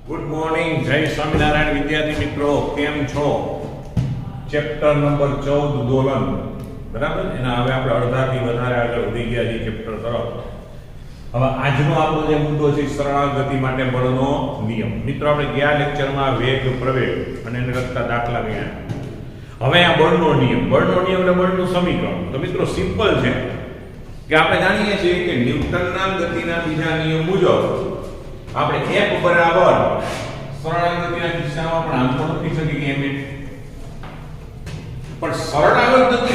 Good morning, જય સ્વામિનારાયણ વિદ્યાર્થી મિત્રો, કેમ છો? ચેપ્ટર નંબર 14 દોલન, બરાબર. એના હવે આપણે અડધાથી વધારે આગળ વધી ગયા છીએ ચેપ્ટર તરફ. હવે આજનો આપણો જે મુદ્દો છે સરળ ગતિ માટે બળનો નિયમ. મિત્રો આપણે ગયા લેક્ચરમાં વેગ, પ્રવેગ અને એને લગતા દાખલા ગણ્યા. હવે આ બળનો નિયમ એટલે બળનું સમીકરણ. તો મિત્રો સિમ્પલ છે કે આપણે જાણીએ છીએ કે ન્યૂટનના ગતિના બીજા નિયમ મુજબ આપણે F બરાબર સરળ ગતિના કિસ્સામાં પણ આમ તો લખી શકીએ કે m પણ સરળ આવર્ત ગતિ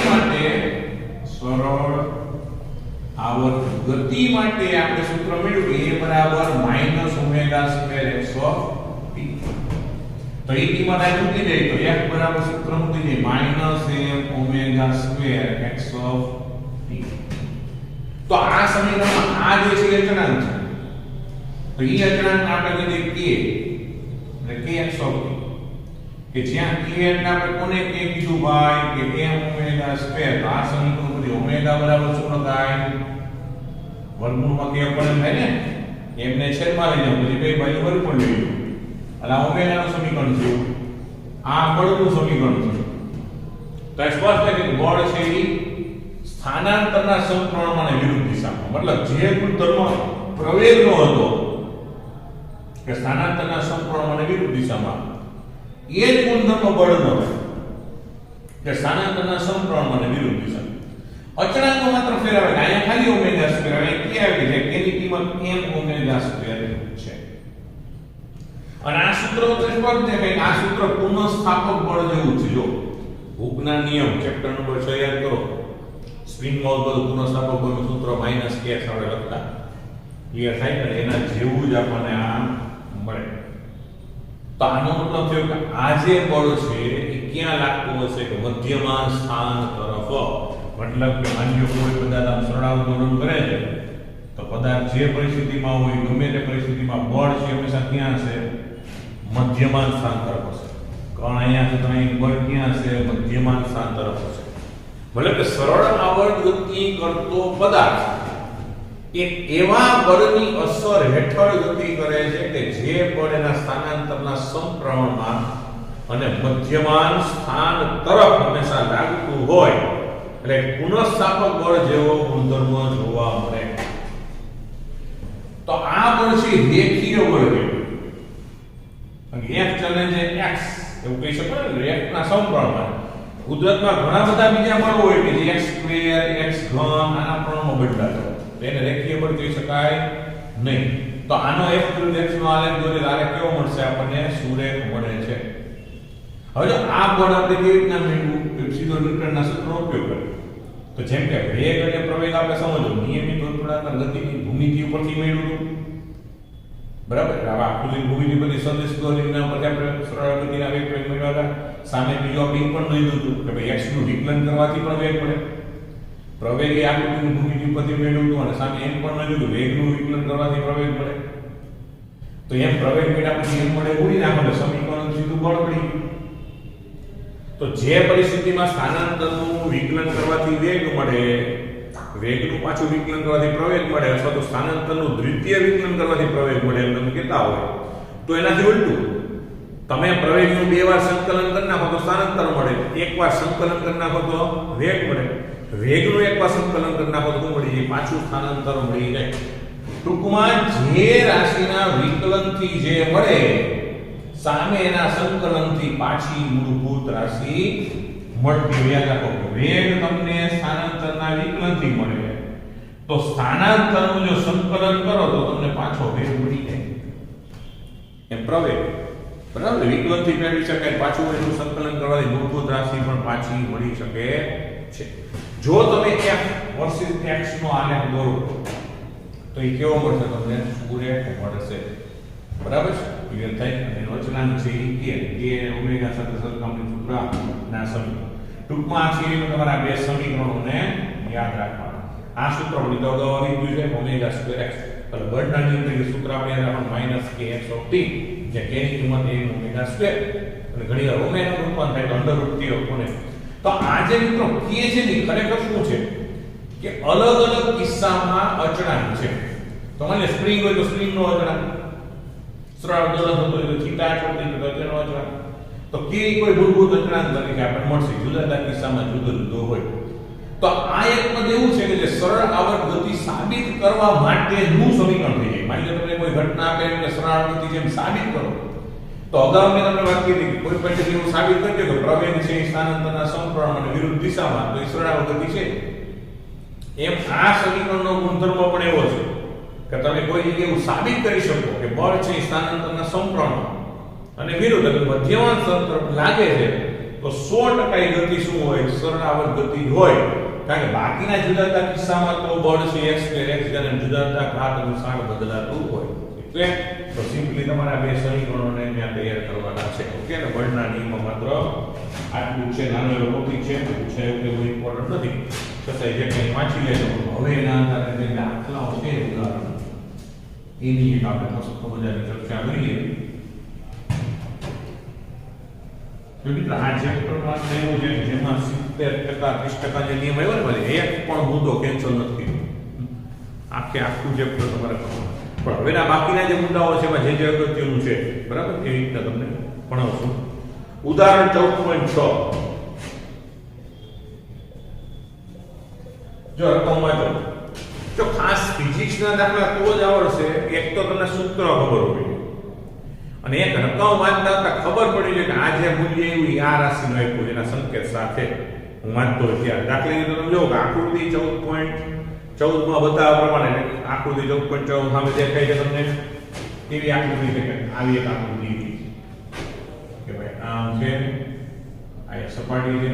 માટે આપણે સૂત્ર મેળવ્યું કે a બરાબર -ω² x ઓફ t. તો એ કિંમત આ મૂકી દઈએ તો f બરાબર સૂત્ર મૂકી દઈએ -m ω² x ઓફ t. તો આ સમીકરણમાં આ જે છે અચળાંક છે, તો એ અચળાંક આપણે કહીએ k એટલે kx ઓફ t, કે જ્યાં k એટલે આપણે કોને k કીધું ભાઈ કે m ω². તો આ સમીકરણ પછી ω બરાબર શું લખાય? વર્ગમૂળમાં k પણ થાય ને, m ને છેદમાં લઈ જાવ પછી બે બાજુ વર્ગમૂળ લઈ લો એટલે ω નું સમીકરણ છે. આ બળનું સમીકરણ છે. તો સ્પષ્ટ છે કે બળ છે એ સ્થાનાંતરના સમપ્રમાણમાં વિરુદ્ધ દિશામાં, મતલબ જે ગુણધર્મ પ્રવેગનો હતો કે સ્થાનાંતરના સમપ્રમાણમાં વિરુદ્ધ દિશામાં, એ જ ગુણધર્મ બળનો કે સ્થાનાંતરના સમપ્રમાણમાં વિરુદ્ધ દિશામાં. અચળાંકો માત્ર ફેરવે, અહીંયા ખાલી ω² આવે, કે આવી છે કે ની કિંમત m ω² છે. અને આ સૂત્ર તો સ્પષ્ટ છે કે આ સૂત્ર પુનઃસ્થાપક બળ જેવું છે. જો હૂકના નિયમ ચેપ્ટર નંબર 6 યાદ કરો, સ્પ્રિંગ મોલ પર પુનઃસ્થાપક બળનું સૂત્ર -k આપણે લખતા ક્લિયર થાય ને, એના જેવું જ આપણને આ મળે. તો આનો મતલબ થયો કે આ જે બળ છે એ ક્યાં લાગતું હશે? કે મધ્યમાં સ્થાન તરફ. મતલબ કે માની કોઈ પદાર્થ આમ સરળ દોલન કરે છે તો પદાર્થ જે પરિસ્થિતિમાં હોય, ગમે તે પરિસ્થિતિમાં બળ છે હંમેશા ક્યાં હશે? મધ્યમાન સ્થાન તરફ હશે. કારણ અહીંયા છે તો અહીં બળ ક્યાં હશે? મધ્યમાન સ્થાન તરફ હશે. મતલબ કે સરળ આવર્ત ગતિ કરતો પદાર્થ એક એવા બળની અસર હેઠળ ગતિ કરે છે કે જે બળ એના સ્થાનાંતરના સમપ્રમાણમાં અને મધ્યમાન સ્થાન તરફ હંમેશા લાગતું હોય, એટલે પુનઃસ્થાપક બળ જેવો ગુણધર્મ જોવા મળે. તો આ બળ છે રેખીય બળ છે. F ચલે છે x એવું કહી શકો ને, f ના સમપ્રમાણમાં. કુદરતમાં ઘણા બધા બીજા બળ હોય કે જે x² x ઘન આના પ્રમાણમાં બદલાતો હોય, તો એને રેખીય બળ કહી શકાય નહીં. તો આનો f વિરુદ્ધ x નો આલેખ દોરી આલેખ કેવો મળશે આપણને? સુરેખ મળે છે. હવે જો આ બળ આપણે કેવી રીતના મેળવવું? સીધો ન્યૂટનના સૂત્રનો ઉપયોગ કરીએ. તો જેમ કે વેગ અને પ્રવેગ આપણે સમજો નિયમિત વર્તુળાકાર ગતિની ભૂમિતિ ઉપરથી મેળવ્યું, બરાબર. હવે આખું જે ભૂમિતિ બધી સદિશ દોરીના પરથી આપણે સરળ ગતિના વેગ પ્રવેગ મેળવ્યા. સામે બીજો આપણે પણ લીધું હતું કે ભાઈ x નું વિકલન કરવાથી પણ વેગ મળે. પ્રવેગ એ આકૃતિની ભૂમિતિ ઉપરથી મેળવ્યું અને સામે એમ પણ લીધું વેગનું વિકલન કરવાથી પ્રવેગ મળે. તો એમ પ્રવેગ મેળવ્યા પછી એમ મળે ઉડી નાખો, સમીકરણ સીધું બળ પડી ગયું. તો જે પરિસ્થિતિમાં સ્થાનાંતરનું વિકલન કરવાથી વેગ મળે, વેગનું પાછું વિકલન કરવાથી પ્રવેગ મળે, અથવા તો સ્થાનાંતરનું દ્વિતીય વિકલન કરવાથી પ્રવેગ મળે એમ તમે કહેતા હોય, તો એનાથી ઉલટું તમે પ્રવેગનું બે વાર સંકલન કરી નાખો તો સ્થાનાંતર મળે, એકવાર સંકલન કરી નાખો તો વેગ મળે, વેગનું એકવાર સંકલન કરી નાખો તો શું મળી જાય? પાછું સ્થાનાંતર મળી જાય. ટૂંકમાં જે રાશિના વિકલનથી જે મળે સામે એના સંકલનથી પાછી મૂળભૂત રાશિ મળતી. યાદ રાખો, વેગ તમને સ્થાનાંતરના વિકલનથી મળે, તો સ્થાનાંતરનું જો સંકલન કરો તો તમને પાછો વેગ મળી જાય. એમ પ્રવેગ, બરાબર, વિકલનથી મેળવી શકાય, પાછું એનું સંકલન કરવાથી મૂળભૂત રાશિ પણ પાછી મળી શકે છે. જો તમે f વર્સિસ x નો આલેખ દોરો તો એ કેવો મળશે? તમને સુરેખ મળશે. બરાબર છે? ક્લિયર થાય? અને એનો અચળાંક છે એ k ω સાથે સરખામણી સૂત્ર ના સમીકરણ. ટૂંકમાં આ છે તમારા બે સમીકરણોને યાદ રાખવાના. આ સૂત્ર લીધો અગાઉ આવી ગયું છે ω² x. એટલે બળના નિયમ તરીકે સૂત્ર આપણે યાદ રાખવાનું -kx of t, જે k ની કિંમત એ ω², અને ઘણી વાર ω નું રૂપાંતર થાય તો √t કોને. તો આ જે મિત્રો k છે ને ખરેખર શું છે કે અલગ અલગ કિસ્સામાં અચળાંક છે. તો માની સ્પ્રિંગ હોય તો સ્પ્રિંગ નો અચળાંક, સરળ દોલન થતું હોય તો થીટા ચોટી તો તેનો અચળાંક. તો કે કોઈ મૂળભૂત અચળાંક તરીકે આપણે મળશે, જુદા જુદા કિસ્સામાં જુદો જુદો હોય. તો આ એક પદ એવું છે કે જે સરળ આવર્ત ગતિ સાબિત કરવા માટેનું સમીકરણ થઈ જાય. માની લો તમને કોઈ ઘટના આપે કે સરળ આવર્ત ગતિ જેમ સાબિત કરો, તો અગાઉ મેં તમને વાત કરી કે કોઈ પણ જગ્યાએ એવું સાબિત કરજો કે પ્રવેગ છે સ્થાનાંતરના સમપ્રમાણ અને વિરુદ્ધ દિશામાં, તો એ સરળ આવર્ત ગતિ છે. એમ આ સમીકરણનો ગુણધર્મ પણ એવો છે કે તમે કોઈ જગ્યાએ એવું સાબિત કરી શકો કે બળ છે સ્થાનાંતરના સમપ્રમાણ અને વિરુદ્ધ, એટલે મધ્યમાંશ તરફ લાગે છે, તો 100% એ ગતિ શું હોય? સરળ આવર્ત ગતિ હોય. કારણ કે બાકીના જુદા જુદા કિસ્સામાં તો બળ છે x સ્ક્વેર x અને જુદા જુદા ઘાત અનુસાર બદલાતું હોય. એટલે તો સિમ્પલી તમારા બે સમીકરણોને ત્યાં તૈયાર કરવાના છે. ઓકે, ને બળના નિયમમાં માત્ર આટલું છે, નાનો એવો ટોપિક છે, પૂછાય એવું કોઈ ઇમ્પોર્ટન્ટ નથી. છતાંય જે કંઈ વાંચી લેજો. હવે એના આધારે જે દાખલાઓ છે ઉદાહરણ, એની એક આપણે મસ્ત મજાની ચર્ચા કરીએ. તો મિત્રો આ ચેપ્ટરમાં એવું છે કે જેમાં 70% 30% જે નિયમ આવ્યો ને, ભલે એક પણ મુદ્દો કેન્સલ નથી થયો. આખું ચેપ્ટર તમારે કરવાનું. પણ હવેના બાકીના જે મુદ્દાઓ છે એમાં જે અગત્યનું છે, બરાબર, એ રીતના તમને ભણાવશું. ઉદાહરણ 14.6 જો રકમ વાંચો. જો ખાસ ફિઝિક્સના દાખલા તો જ આવડશે, એક તો તમને સૂત્ર ખબર હોય અને એક રકમ વાંચતા ખબર પડી જાય કે આ જે મૂલ્ય એવું આ રાશિનું આપ્યું એના સંકેત સાથે હું વાંચતો હોય ત્યારે. દાખલા તરીકે તમે જો કે આકૃતિ 14.14 માં બતાવ્યા પ્રમાણે, આકૃતિ 14.14 સામે દેખાય છે તમને, એવી આકૃતિ છે કે આવી એક આકૃતિ કે ભાઈ આમ છે, આ એક સપાટી છે,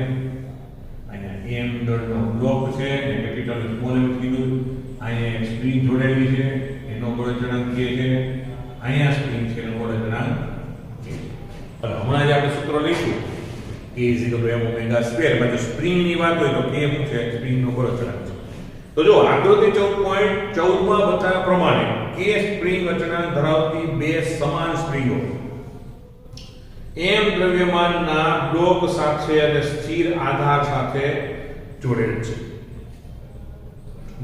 અહીંયા m દળનો બ્લોક છે ને કેપિટલ સ્મોલ એમ કીધું, અહીંયા સ્પ્રિંગ જોડેલી છે, એનો બળ અચળાંક k છે, અહીંયા સ્પ્રિંગ છે એનો બળ અચળાંક k. હવે હમણાં જ આપણે સૂત્ર લઈશું k m², માં જો સ્પ્રિંગ ની વાત હોય તો k શું છે? સ્પ્રિંગ નો બળ અચળાંક છે. તો જો આકૃતિ 14.14 માં બતાવ્યા પ્રમાણે k સ્પ્રિંગ અચળાંક ધરાવતી બે સમાન સ્પ્રિંગો m દ્રવ્યમાનના બ્લોક સાથે અને સ્થિર આધાર સાથે જોડેલ છે.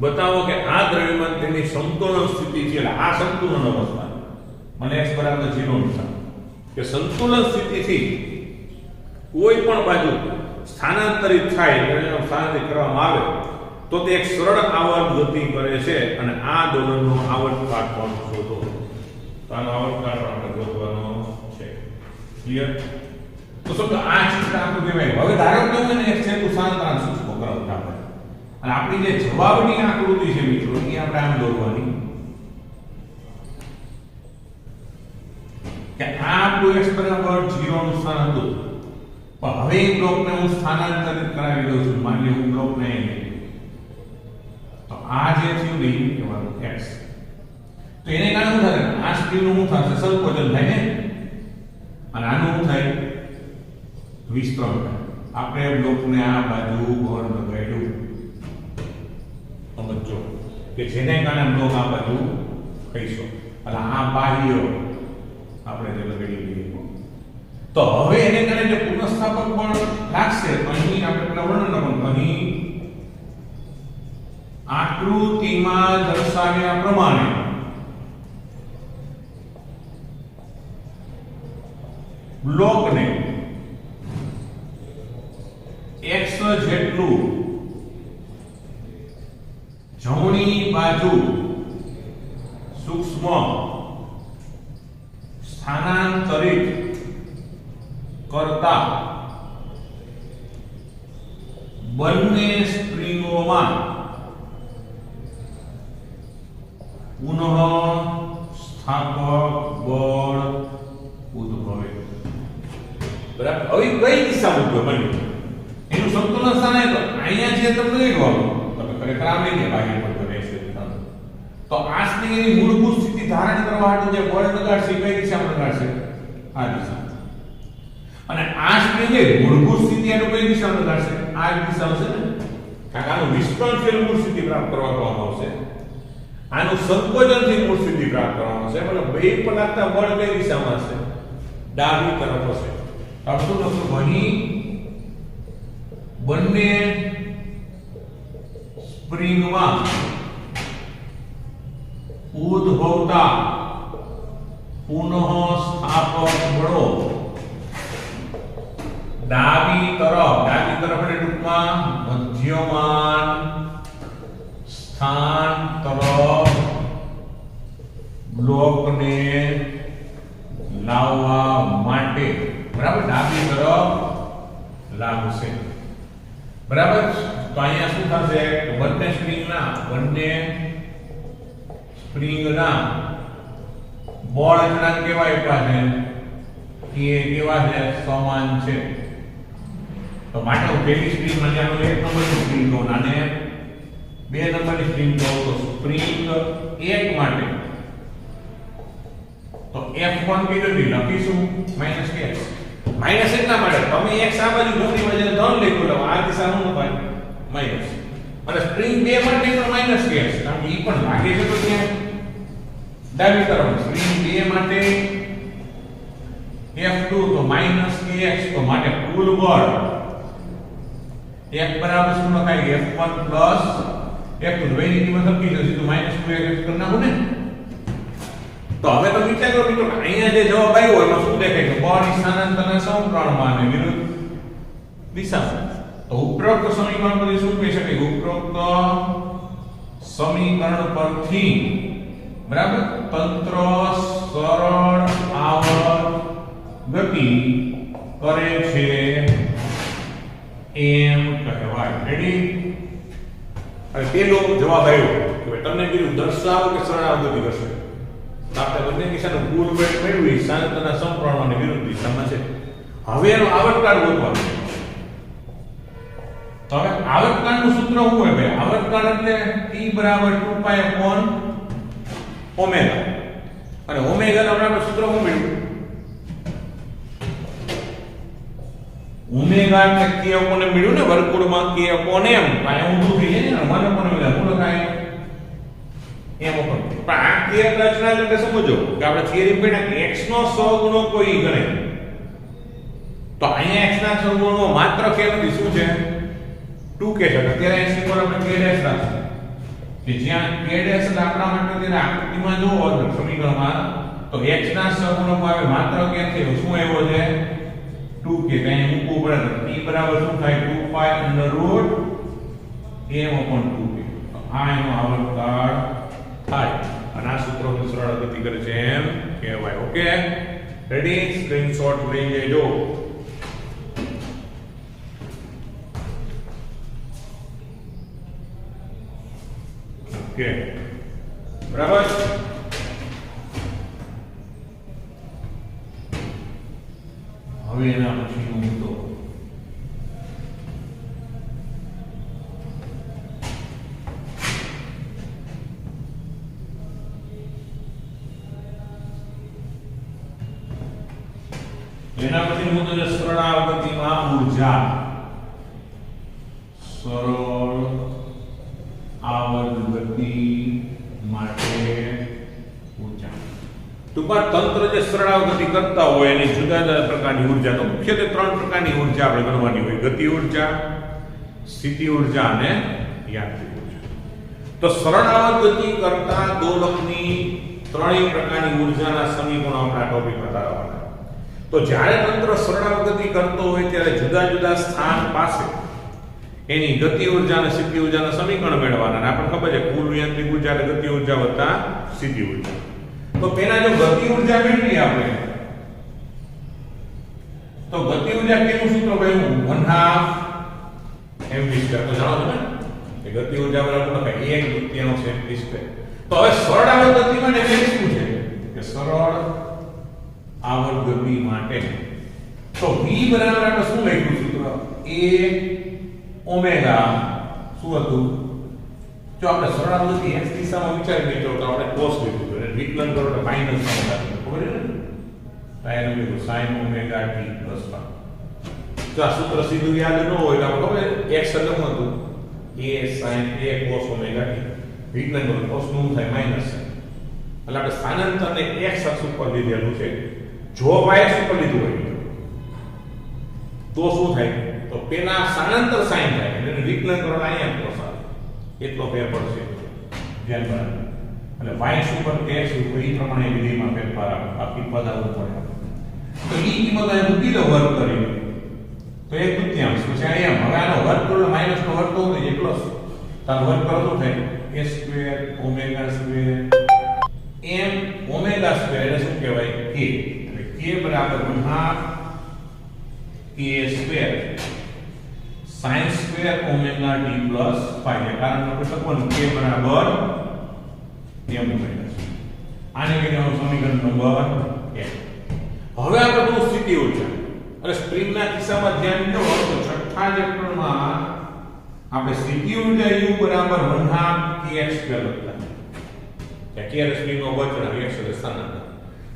બતાવો કે આ દ્રવ્યમાન તેની સંતુલન સ્થિતિ છે, એટલે આ સંતુલન અવસ્થા મને x બરાબર 0 નું કે સંતુલન સ્થિતિથી કોઈ પણ બાજુ સ્થાનાંતરિત થાય, એટલે સ્થાનાંતરિત કરવામાં આવે તો તે એક સરળ આવર્ત ગતિ કરે છે અને આ દોલનનો આવર્તકાળ પણ શોધો. તો આનો આવર્તકાળ પણ આપણે શોધવાનો છે. ક્લિયર? તો સમજો આ ચિત્ર આપણે કહેવાય. હવે ધારો કે હું એને એક સેતુ સ્થાનાંતરણ સૂચકો કરાવું આપણે, અને આપણી જે જવાબની આકૃતિ છે મિત્રો, એ આપણે આમ દોરવાની કે આ આપણું x બરાબર 0 નું સ્થાન હતું, પણ હવે એ બ્લોકને હું સ્થાનાંતરિત કરાવી દઉં છું. માની લો હું બ્લોકને અહીં લઈ, તો આ જે થયું ને એ કહેવાનું x. તો એને કારણે શું થાય? આ સ્પ્રિંગનું શું થશે? સંકોચન થાય ને, અને આનું શું થાય? વિસ્તરણ થાય. આપણે બ્લોકને આ બાજુ બળ લગાડ્યું, સમજો કે જેને કારણે બ્લોક આ બાજુ ખઈશો, એટલે આ બાહ્ય આપણે જે લગાડી દઈએ. તો હવે એને કારણે જે પુનઃસ્થાપક બળ લાગશે, અહીં આપણે પેલા વર્ણન પણ અહીં આકૃતિમાં દર્શાવ્યા પ્રમાણે બ્લોકને x જેટલું જમણી બાજુ સૂક્ષ્મ સ્થાનાંતરિત કરતા બંને સ્પ્રિંગોમાં પુનઃ સ્થાપક બળ ઉદ્ભવે. બરાબર? હવે કઈ દિશામાં ઉદ્ભવે? બન્યું એનું સંતુલન સ્થાન આવે તો અહીંયા જે તમને લઈવાનું તમે ખરેખર આમ લઈ ગયા બાહ્ય બળ કરે છે. તો આ સ્પ્રિંગની મૂળભૂત સ્થિતિ ધારણ કરવા માટે જે બળ લગાડશે કઈ દિશામાં લગાડશે? આ દિશામાં. અને આ સ્પ્રિંગની મૂળભૂત સ્થિતિ એનો કઈ દિશામાં લગાડશે? આ દિશામાં છે ને, કારણ કે આનું વિસ્તરણથી મૂળ સ્થિતિ પ્રાપ્ત કરવામાં આવશે, આનું સંકોચનથી મૂળ સ્થિતિ પ્રાપ્ત કરવામાં આવશે. એટલે બે પર લાગતા બળ કઈ દિશામાં હશે? ડાબી તરફ હશે. શું લખશું? અહીં બંને સ્પ્રિંગમાં ઉદ્ભવતા પુનઃસ્થાપક બળો ડાબી તરફ એટલે ટૂંકમાં મધ્યમાન સ્થાન તરફ બ્લોકને લાવવા માટે બરાબર ડાબી તરફ લાવશે બરાબર તો અહીંયા શું થશે બંને સ્પ્રિંગના બળ અચળાંક કેવા આપ્યા છે એ કેવા છે સમાન છે તો માટે હું પહેલી સ્પ્રિંગ માં જાણો 1 નંબરની સ્પ્રિંગ કહું અને 2 નંબરની સ્પ્રિંગ કહું તો સ્પ્રિંગ 1 માટે તો F1 કીધું લખીશું -x માઈનસ એટલા માટે તમે x આ બાજુ જમણી બાજુ ધન લખ્યું એટલે આ દિશાનું ન થાય માઈનસ અને સ્પ્રિંગ 2 માટે પણ માઈનસ x કારણ કે ઈ પણ લાગે છે તો ત્યાં ડાબી તરફ સ્પ્રિંગ 2 માટે F2 તો -kx તો માટે કુલ બળ F બરાબર શું લખાય F1 F2 વેની કિંમત લખી દો સીધું -2x કરી નાખો ને તો હવે તો વિચાર કરો મિત્રો અહીંયા જે જવાબ આવ્યો એમાં શું દેખાય કે બળની સ્થાનાંતરના સમપ્રમાણમાં અને વિરુદ્ધ દિશામાં તો ઉપરોક્ત સમીકરણ પરથી શું કહી શકાય ઉપરોક્ત સમીકરણ પરથી બરાબર તંત્ર સરળ આવર્ત ગતિ કરે છે એમ કહેવાય રેડી હવે પેલો જવાબ આવ્યો કે તમને કીધું દર્શાવો કે સરળ આવર્ત ગતિ કરશે આપણે બંને દિશાનું કુલ વેગ મેળવી સ્થાનાંતરના સમપ્રમાણ અને વિરુદ્ધ દિશામાં છે હવે એનો આવર્તકાળ ગોતવાનો તો હવે આવર્તકાળનું સૂત્ર શું હોય ભાઈ આવર્તકાળ એટલે t બરાબર 2π upon ઓમેગા અને ઓમેગા નું આપણે સૂત્ર શું મેળવ્યું ઓમેગા એટલે k upon m મેળવ્યું ને વર્ગમૂળમાં k upon m કાય ઊંધું થઈ જાય ને 1 upon ઓમેગા શું લખાય એમ ઉપર પણ આ કેર રચના એટલે સમજો કે આપણે થિયરી પડ્યા કે x નો સહગુણક કોઈ ગણે તો અહીંયા x ના સહગુણકો માત્ર કે નથી શું છે 2k છે અત્યારે x ની પર આપણે k ડેશ રાખીએ કે જ્યાં k ડેશ એટલે આપણા માટે જ્યારે આકૃતિમાં જોવો સમીકરણમાં તો x ના સહગુણકો આવે માત્ર કે છે શું આવ્યો છે 2k કઈ મૂકવું પડે તો t બરાબર શું થાય 2π √ m/2k તો આ એનો આવર્તકાળ થાય અને આ સૂત્રોની સરળ ગતિ કરે છે એમ કહેવાય ઓકે રેડી સ્ક્રીનશોટ લઈ લેજો ઓકે બરાબર હવે એના પછીનો મુદ્દો એના પછી મુદ્દો છે સરળ આવર્તમાં ઊર્જા સરળ આવર્ત ગતિ માટે ઊર્જા ટૂંકમાં તંત્ર જે સરળ આવર્ત ગતિ કરતા હોય એની જુદા જુદા પ્રકારની ઊર્જા તો મુખ્યત્વે 3 પ્રકારની ઊર્જા આપણે ગણવાની હોય ગતિ ઊર્જા સ્થિતિ ઊર્જા અને યાંત્રિક ઊર્જા તો સરળ આવર્ત ગતિ કરતા દોલકની ત્રણેય પ્રકારની ઊર્જાના સમીકરણો આપણા ટોપિક બતાવવાના તો જ્યારે તંત્ર સરળ ગતિ કરતો હોય ત્યારે જુદા જુદા સ્થાન પાસે એની ગતિ ઊર્જા અને સ્થિતિ ઊર્જાના સમીકરણ મેળવવાના અને આપણને ખબર છે કુલ યાંત્રિક ઊર્જા એટલે ગતિ ઊર્જા વત્તા સ્થિતિ ઊર્જા તો પહેલા જો ગતિ ઊર્જા મેળવીએ આપણે તો ગતિ ઊર્જા કેનું સૂત્ર કહ્યું 1/2 mv2 તો જાણો છો ને કે ગતિ ઊર્જા બરાબર લખાય 1/2 mv2 તો હવે સરળ આવર્ત ગતિ માટે શું છે કે સરળ આવર્ત ગતિ માટે તો v બરાબર આપણે શું લખ્યું સૂત્ર a ઓમેગા શું હતું જો આપણે સરળ આવર્ત ગતિ x દિશામાં વિચારી લઈએ તો આપણે cos લીધું એટલે વિકલન કરો એટલે માઈનસ ઓમેગા ખબર છે ને sin omega sin omega t + 1 જો આ સૂત્ર સીધું યાદ ન હોય તો આપણે ખબર x એટલે શું હતું a sin a cos omega t વિકલન કરો cos નું થાય માઈનસ એટલે આપણે સ્થાનાંતરને x અક્ષ ઉપર લીધેલું છે જો y અક્ષ ઉપર લીધું હોય તો શું થાય તો પેલા સ્થાનાંતર sin થાય એટલે વિકલન કરો અહીંયા cos આવે એટલો ફેર પડશે ધ્યાન રાખો એટલે y સુપર x ઉપર એ પ્રમાણે વિધેયમાં ફેરફાર આવે, બાકી પદ આવવું પડે. તો ઈ કિંમત અહીં મૂકી દો વર્ગ કરી તો 1/3. પછી અહીંયા હવે આનો વર્ગ કરો માઈનસ નો વર્ગ કરો તો એ પ્લસ. તાર વર્ગ કરો તો થાય a square omega square m omega square એટલે શું કહેવાય k. એટલે k બરાબર 1/2 a square sin square omega t plus 5. કારણ આપણે લખવાનું k બરાબર m ઓમેગા. આને કહેવાનું સમીકરણ નંબર 1. હવે આપણે તો સ્થિતિ ઊર્જા એટલે સ્પ્રિંગના કિસ્સામાં ધ્યાન દો તો છઠ્ઠા ચેપ્ટરમાં આપણે સ્થિતિ ઊર્જા u બરાબર 1/2 kx સ્ક્વેર લખતા. કે k સ્પ્રિંગનો બળ x એટલે સ્થાનાંતર.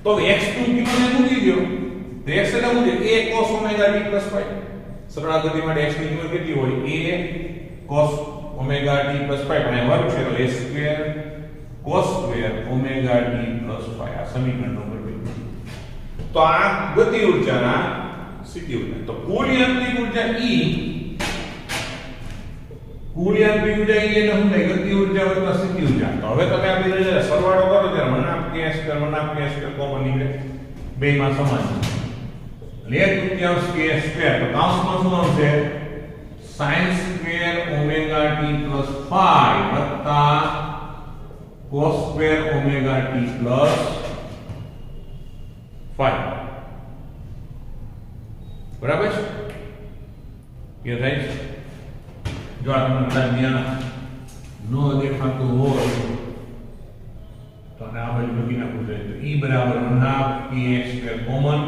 તો x ની કિંમત મૂકી દો. તો x એટલે શું છે a cos omega t plus 5. સરળ ગતિ માટે x ની કિંમત કેટલી હોય a cos omega t plus 5 અને વર્ગ છે તો a square cos square omega t plus 5. આ સમીકરણ નંબર 2. તો આ ગતિ ઊર્જાના સ્થિતિ ઊર્જા. તો કુલ યાંત્રિક ઊર્જા E કુલ યાંત્રિક ઊર્જા E એટલે શું થાય ગતિ ઊર્જા વત્તા સ્થિતિ ઊર્જા. તો હવે તમે આ બે જ્યારે સરવાળો કરો ત્યારે 1/2 k square 1/2 k square common નીકળે. બેમાં સમાન છે. 1/3 k સ્ક્વેર તો કૌંસમાં શું આવશે sin square omega t plus 5 વત્તા cos square omega t plus 5. બરાબર છે કે થાય છે. જો આ તમને ત્યાં નો દેખાતું હોય તો આને આ બાજુ લખી નાખવું જોઈએ. તો e બરાબર 1/2 kx square common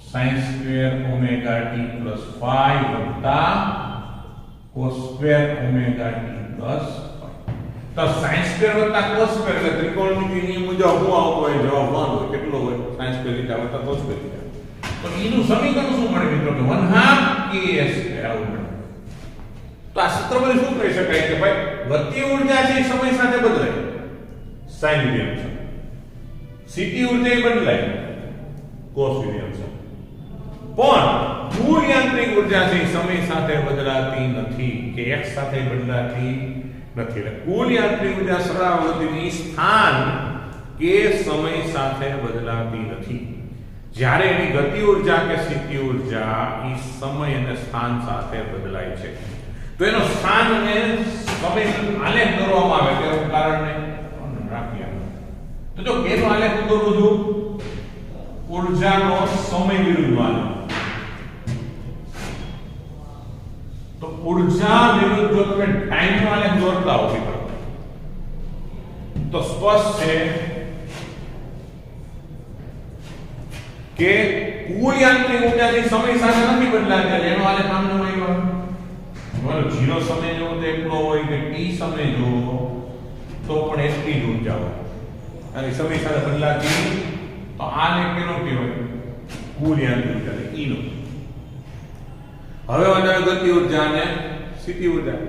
sin square omega t plus 5 વત્તા cos square omega t plus 5. તો sin સ્ક્વેર વત્તા cos સ્ક્વેર એટલે ત્રિકોણમિતિ નિયમ મુજબ શું આવતો હોય જવાબ 1 હોય. કેટલો હોય sin સ્ક્વેર થીટા વત્તા cos સ્ક્વેર થીટા. તો એનું સમીકરણ શું મળે મિત્રો કે 1/2 kx સ્ક્વેર આવું મળે. તો આ સૂત્રમાંથી શું કહી શકાય કે ભાઈ ગતિ ઊર્જા છે સમય સાથે બદલાય sin વિધેય છે. સ્થિતિ ઊર્જા બદલાય cos વિધેય છે. પણ કુલ યાંત્રિક ઊર્જા છે સમય સાથે બદલાતી નથી કે x સાથે બદલાતી નથી. એટલે કુલ યાંત્રિક ઊર્જા સરાવૃત્તિની સ્થાન કે સમય સાથે બદલાતી નથી. જ્યારે એની ગતિ ઊર્જા કે સ્થિતિ ઊર્જા એ સમય અને સ્થાન સાથે બદલાય છે. તો એનો સ્થાન અને સમય આલેખ દોરવામાં આવે તેનું કારણને રાખીએ. તો જો કેનો આલેખ દોરું છું ઊર્જાનો સમય વિરુદ્ધ આલેખ. તો ઊર્જા વિરુદ્ધ જો તમે ટાઈમનો આલેખ દોરતા હો મિત્રો તો સ્પષ્ટ છે કે કુલ યાંત્રિક ઊર્જાની સમય સાથે નથી બદલાતી. એટલે એનો આલેખ આમનો આવ્યો. બોલો 0 સમય જો તો એટલો હોય કે t સમય જો તો પણ એટલી જ ઊર્જા હોય. અને સમય સાથે બદલાતી તો આલેખ કેનો કહેવાય કુલ યાંત્રિક ઊર્જા E નો. હવે વધારે ગતિ ઊર્જા અને સ્થિતિ ઊર્જા.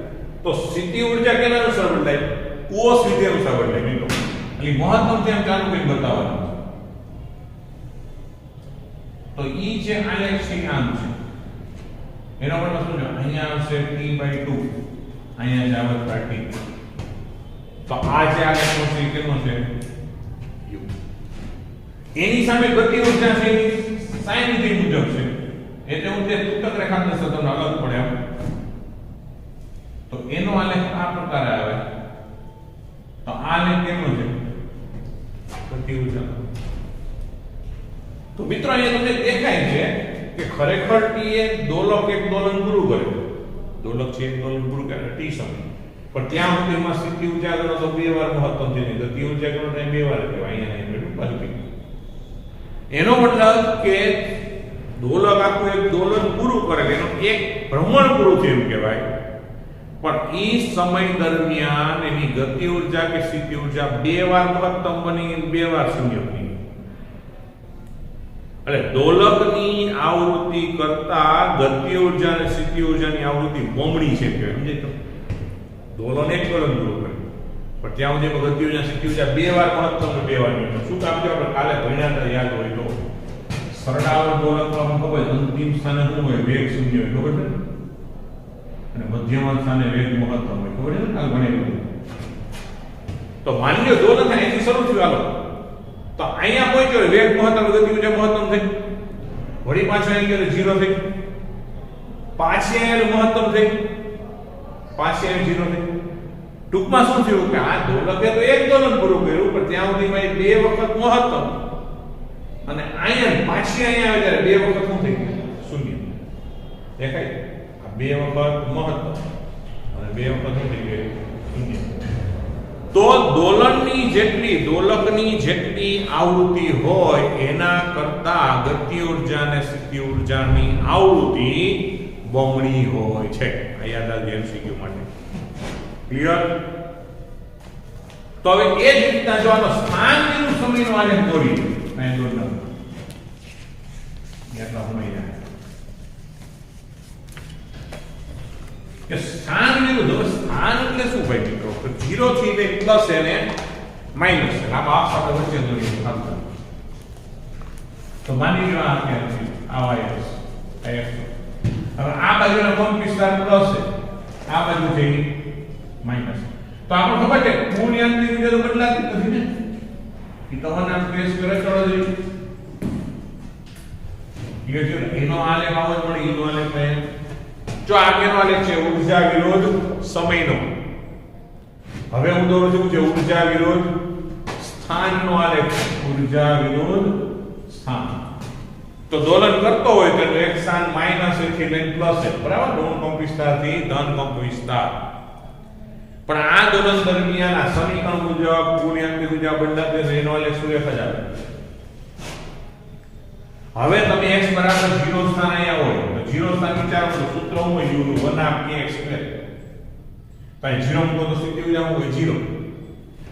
તો સ્થિતિ ઊર્જા કેના અનુસાર બદલાય cos વિધેય અનુસાર બદલાય મિત્રો. એટલે મહત્તમ તેમ ચાલુ કરીને બતાવવાનું. તો E જે આલેખ છે આમ છે એનો મતલબ શું છે અહીંયા આવશે t/2 અહીંયા જ આવત t. તો આ જે આલેખ છે કેટલો છે u. એની સામે ગતિ ઊર્જા છે sin વિધેય મુજબ છે. એટલે હું જે તૂટક રેખાંશ તમને અલગ પડે એમ. તો એનો આલેખ આ પ્રકારે આવે. તો આ આલેખ કેનો છે ગતિ ઊર્જા. તો મિત્રો અહીંયા તમને દેખાય છે કે ખરેખર t એ દોલક એક દોલન પૂરું કરે. દોલક છે એક દોલન પૂરું કરે t સમય. પણ ત્યાં સુધીમાં સ્થિતિ ઊર્જા ગણો તો 2 વાર મહત્તમ છે ને ગતિ ઊર્જા ગણો તો 2 વાર કહેવાય. અહીંયા બેઠું બાજુ. એનો મતલબ કે દોલક આખું એક દોલન પૂરું કરે એનો એક ભ્રમણ પૂરું થયું એમ કહેવાય. પણ એ સમય દરમિયાન એની ગતિ ઊર્જા કે સ્થિતિ ઊર્જા 2 વાર મહત્તમ બની 2 વાર શૂન્ય બની. એટલે દોલકની આવૃત્તિ કરતા ગતિ ઊર્જા અને સ્થિતિ ઊર્જાની આવૃત્તિ બમણી છે કે સમજે તો. દોલન એક દોલન પૂરું કરે પણ ત્યાં સુધી ગતિ ઊર્જા સ્થિતિ ઊર્જા 2 વાર મહત્તમ 2 વાર નહીં. શું કામ છે આપણે કાલે ભણ્યા યાદ હોય તો સરળાવર્ત દોલકમાં આપણને ખબર અંતિમ સ્થાને શું હોય વેગ શૂન્ય હોય ખબર છે અને મધ્યમાં સ્થાને વેગ મહત્તમ હોય ખબર છે ને કાલ ભણેલું. તો માની લો દોલન અહીંથી શરૂ થયું હાલો, તો અહીંયા પહોંચ્યો વેગ મહત્તમ ગતિ ઉર્જા મહત્તમ થઈ, વળી પાછો અહીં ગયો 0 થઈ, પાછી અહીંયા મહત્તમ થઈ, પાછી અહીં 0 થઈ. ટૂંકમાં શું થયું કે આ દોલકે તો એક દોલન પૂરું કર્યું, પણ ત્યાં સુધીમાં બે વખત મહત્તમ, અને અહીંયા પાછી અહીંયા આવે ત્યારે બે વખત શું થઈ ગયું? શૂન્ય. દેખાય? આ બે વખત મહત્તમ અને બે વખત શું થઈ ગયું? શૂન્ય. તો દોલકની જેટલી આવૃત્તિ હોય એના કરતા ગતિ ઉર્જા અને સ્થિતિ ઉર્જાની આવૃત્તિ બમણી હોય છે. આ યાદ રાખજો એમસીક્યુ માટે. ક્લિયર? તો હવે એ જ રીતના જો આનો સ્થાન વિરુદ્ધ સમયનો આલેખ દોરીએ, મેં દોરનો એટલા સમય જાય કે સ્થાન વિરુદ્ધ. સ્થાન એટલે શું ભાઈ મિત્રો? 0 થી તે પ્લસ અને માઈનસ છે. આમાં આ સાથે વચ્ચે દોરીએ ખાલી. તો માની લો આ કે આ y છે, હવે આ બાજુનો કોણ વિસ્તાર પ્લસ છે, આ બાજુ છે માઈનસ. તો આપણે ખબર છે કુલ યાંત્રિક ઉર્જા તો બદલાતી નથી ને, એ તો આના પ્રેસ કરે ચડો જોઈએ. એનો આલેખ આવો જ મળે, એનો આલેખ થાય. જો આ કેનો આલેખ છે? ઉર્જા વિરોધ સમયનો. હવે હું દોરું છું જે ઉર્જા વિરોધ સ્થાનનો આલેખ, ઉર્જા વિરોધ સ્થાન. તો દોલન કરતો હોય તો એક સ્થાન માઈનસ થી લઈને પ્લસ છે, બરાબર? ઋણ કંપ વિસ્તારથી ધન કંપ વિસ્તાર. પણ આ દોલન દરમિયાન આ સમીકરણ મુજબ કુલ યાંત્રિક ઉર્જા બદલાતી રહે, એનો આલેખ શું રેખા આવે. હવે તમે x બરાબર 0 સ્થાન અહીંયા હોય તો 0 સ્થાન વિચારો તો સૂત્ર શું હોય? u નું 1/kx². તો 0 મૂકો તો સ્થિતિ ઉર્જા શું હોય? 0.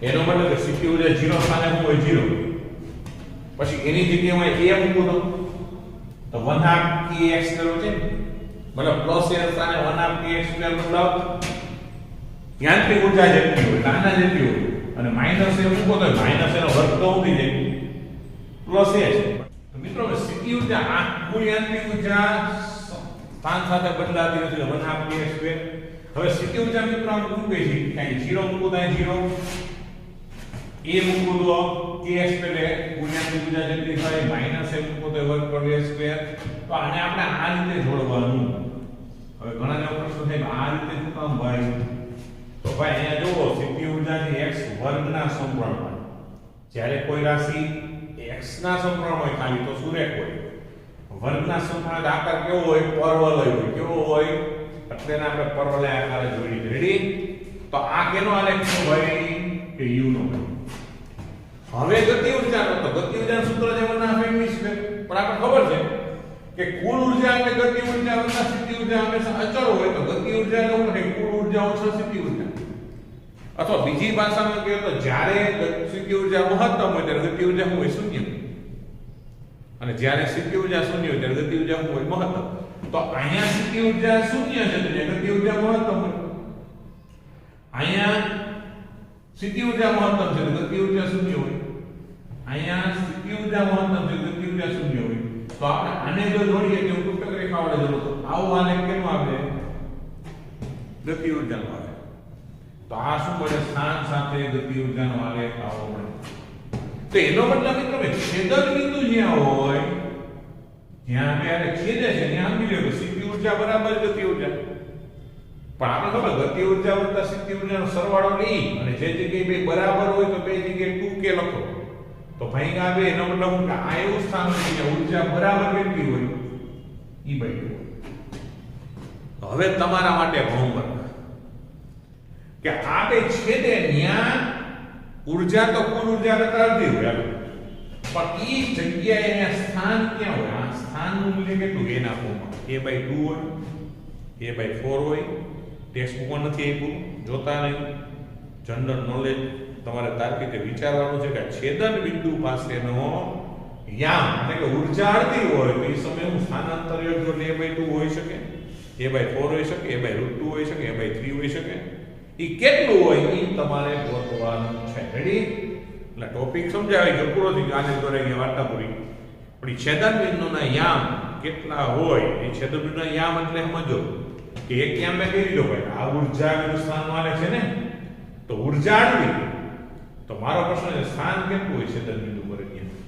એનો મતલબ કે સ્થિતિ ઉર્જા 0 સ્થાને શું હોય? 0. પછી એની જગ્યાએ a મૂકો તો 1/kx² છે, મતલબ પ્લસ a સ્થાને 1/kx² બદલાવ યાંત્રિક ઉર્જા જેટલી હોય, આના જેટલી હોય, અને માઈનસ એ મૂકો તો માઈનસ એનો વર્ગ તો ઉડી જાય પ્લસ એ છે. તો મિત્રો સ્થિતિ ઉર્જા આ કુલ યાંત્રિક ઉર્જા સ્થાન સાથે બદલાતી નથી, 1/kx². હવે સ્થિતિ ઉર્જા મિત્રો આમ શું કહે છે? કાઈ 0 મૂકો તો 0, a મૂકો તો kx² કુલ યાંત્રિક ઉર્જા જેટલી થાય, માઈનસ એ મૂકો તો વર્ગ પર v². તો આને આપણે આ રીતે જોડવાનું. હવે ઘણા લોકો પ્રશ્ન થાય આ રીતે શું કામ ભાઈ? તો ભાઈ અહીંયા જુઓ સ્થિતિ ઉર્જાની x વર્ગના સમપ્રમાણ. જ્યારે કોઈ રાશિ x ના સમપ્રમાણ હોય ખાલી તો શું રેખ હોય? વર્ગના સમપ્રમાણ આકાર કેવો હોય? પરવલય હોય. કેવો હોય? એટલે આપણે પરવલય આકારે જોડી. રેડી? તો આ કેનો આલેખ છે ભાઈ? કે u નો. હવે ગતિ ઉર્જાનો, તો ગતિ ઉર્જાનું સૂત્ર છે 1/mv². પણ આપણે ખબર છે કે કુલ ઉર્જા અને ગતિ ઉર્જા વત્તા સ્થિતિ ઉર્જા હંમેશા અચળ હોય. તો ગતિ ઉર્જા એટલે શું? કુલ ઉર્જા ઓછા સ્થિતિ ઉર્જા. અથવા બીજી ભાષામાં કહીએ તો જ્યારે સ્થિતિ ઉર્જા મહત્તમ હોય ત્યારે ગતિ ઉર્જા શું હોય? શૂન્ય. અને જ્યારે સ્થિતિ ઉર્જા શૂન્ય હોય ત્યારે ગતિ ઉર્જા શું હોય? મહત્તમ. તો અહીંયા સ્થિતિ ઉર્જા શૂન્ય છે તો ગતિ ઉર્જા મહત્તમ હોય. અહીંયા સ્થિતિ ઉર્જા મહત્તમ છે તો ગતિ ઉર્જા શૂન્ય હોય. અહીંયા સ્થિતિ ઉર્જા મહત્તમ છે ગતિ ઉર્જા શૂન્ય હોય. તો આપણે આને જો જોડીએ કે ટૂંકક રેખા વડે જોડો તો આવું આલેખ કેમ આવે? ગતિ ઉર્જાનો આવે. તો આ શું મળે? સ્થાન સાથે ગતિ ઉર્જાનો આલેખ આવો મળે. તો એનો મતલબ મિત્રો કે છેદક બિંદુ જ્યાં હોય, જ્યાં આપણે છેદે છે ત્યાં સમજી લો કે સ્થિતિ ઉર્જા બરાબર ગતિ ઉર્જા. પણ આપણે ખબર ગતિ ઉર્જા વત્તા સ્થિતિ ઉર્જાનો સરવાળો લઈ અને જે જગ્યાએ બે બરાબર હોય તો બે જગ્યાએ 2k લખો. તો ભાઈ આ બે એનો મતલબ કે આ એવું સ્થાન છે જ્યાં ઉર્જા બરાબર કેટલી હોય? E/2. હવે તમારા માટે હોમવર્ક કે આ બે છેદે ત્યાં ઉર્જા તો કુલ ઉર્જા કરતા અડધી હોય, પણ ઈ જગ્યાએ અહીંયા સ્થાન ક્યાં હોય? આ સ્થાનનું મૂલ્ય કેટલું? એના ફોર્મમાં a/2 હોય, a/4 હોય. ટેક્સ્ટ બુકમાં નથી આપ્યું, જોતા નહીં. જનરલ નોલેજ તમારે તાર્કિક રીતે વિચારવાનું છે કે છેદન બિંદુ પાસેનો યામ એટલે કે ઉર્જા અડધી હોય તો એ સમયે હું સ્થાનાંતર યોગ્ય a/2 હોઈ શકે, a/4 હોઈ શકે, a/√2 હોઈ શકે, a/3 હોઈ શકે. ઈ કેટલું હોય ઈ તમારે ગોતવાનું છે. રેડી? એટલે ટોપિક સમજાવી જો પૂરો થઈ ગયો, આને દોરાઈ ગઈ વાર્તા પૂરી. પણ ઈ છેદન બિંદુના યામ કેટલા હોય? એ છેદન બિંદુના યામ એટલે સમજો કે એક યામ મેં કહી દીધો ભાઈ આ ઉર્જા વિરુદ્ધ સ્થાનનો આલેખ છે ને, તો ઉર્જા અડધી તો મારો પ્રશ્ન છે સ્થાન કેટલું હોય છેદન બિંદુ પર અહીંયા?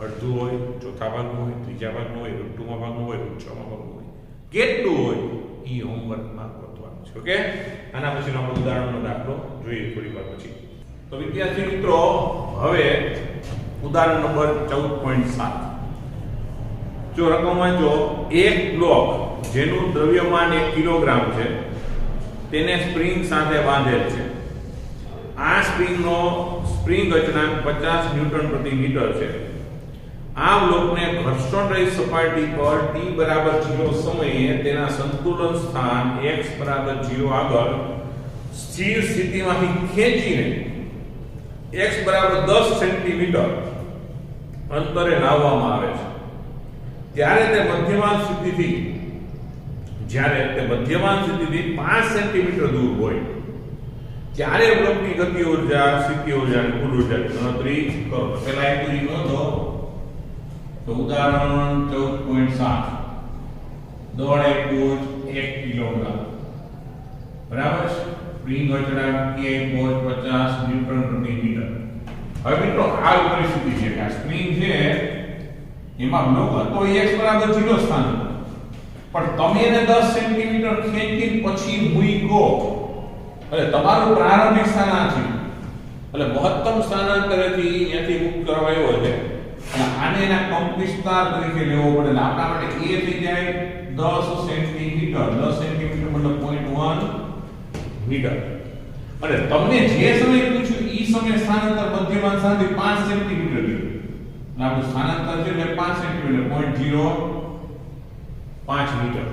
અડધું હોય, ચોથા ભાગનું હોય, ત્રીજા ભાગનું હોય, √2 ભાગનું હોય, √6 ભાગનું હોય, કેટલું હોય એ હોમવર્કમાં ગોતવાનું છે. ઓકે, આના પછીનો આપણે ઉદાહરણનો દાખલો જોઈએ થોડી વાર પછી. તો વિદ્યાર્થી મિત્રો, હવે ઉદાહરણ નંબર 14.7. જો રકમ વાંચો, એક બ્લોક જેનું દ્રવ્યમાન 1 કિલોગ્રામ છે તેને સ્પ્રિંગ સાથે બાંધેલ છે. આ સ્પ્રિંગનો સ્પ્રિંગ અચળાંક 50 ન્યૂટન પ્રતિ મીટર છે. આ બ્લોકને ઘર્ષણરહિત સપાટી પર t બરાબર 0 સમયે તેના સંતુલન સ્થાન x બરાબર 0 આગળ સ્થિર સ્થિતિમાંથી ખેંચીને x બરાબર 10 સેન્ટીમીટર અંતરે લાવવામાં આવે છે. જ્યારે તે મધ્યમાન સ્થિતિથી 5 સેન્ટીમીટર દૂર હોય ત્યારે બ્લોકની ગતિ ઊર્જા, સ્થિતિ ઊર્જા અને કુલ ઊર્જાની ગણતરી કરો. તો પહેલા એક પૂરી નોંધો. તો ઉદાહરણ 14.7. દળ એક બોજ 1 કિલોગ્રામ, બરાબર છે. સ્પ્રિંગ અચળાંક k 50 ન્યૂટન પ્રતિ મીટર. હવે મિત્રો આ પરિસ્થિતિ છે કે આ સ્પ્રિંગ છે એમાં બ્લોક હતો x બરાબર 0 સ્થાન પર, પણ તમે એને 10 સેન્ટીમીટર ખેંચી પછી મૂકો એટલે તમારું પ્રારંભિક સ્થાન આ છે. એટલે મહત્તમ સ્થાનાંતરેથી અહીંયાથી મુક્ત કરવા આવ્યો છે અને આને એના કંપ વિસ્તાર તરીકે લેવો પડે. એટલે આપણા માટે a થઈ જાય 10 સેન્ટીમીટર. 10 સેન્ટીમીટર મતલબ 0.1 મીટર. અને તમને જે સમય પૂછ્યું એ સમય સ્થાનાંતર મધ્યમાન સ્થાનથી 5 સેન્ટીમીટર લીધું. આપણું સ્થાનાંતર છે એટલે 5 સેન્ટીમીટર 0.05 મીટર.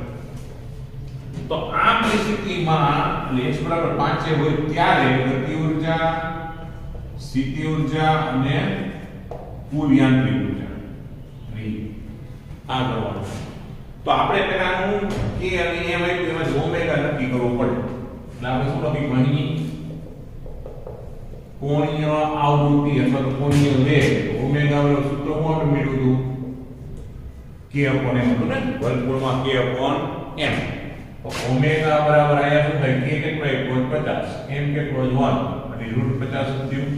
તો આ પરિસ્થિતિમાં x બરાબર 5 હોય ત્યારે ગતિ ઊર્જા, સ્થિતિ ઊર્જા અને કુલ યાંત્રિક ઊર્જા આ કરવાનું. તો આપણે પહેલાનું k અને m આપ્યું એમાં ઓમેગા નક્કી કરવો પડે. એટલે આપણે શું લખી અહીં કોણીય આવૃત્તિ અથવા તો કોણીય વેગ ઓમેગા વાળું સૂત્ર શું આપણે મેળવ્યું હતું? k upon m હતું ને, વર્ગમૂળમાં k upon m. તો ઓમેગા બરાબર આયા શું થાય? k કેટલો 1.50, m કેટલો 1 અને √50 થયું,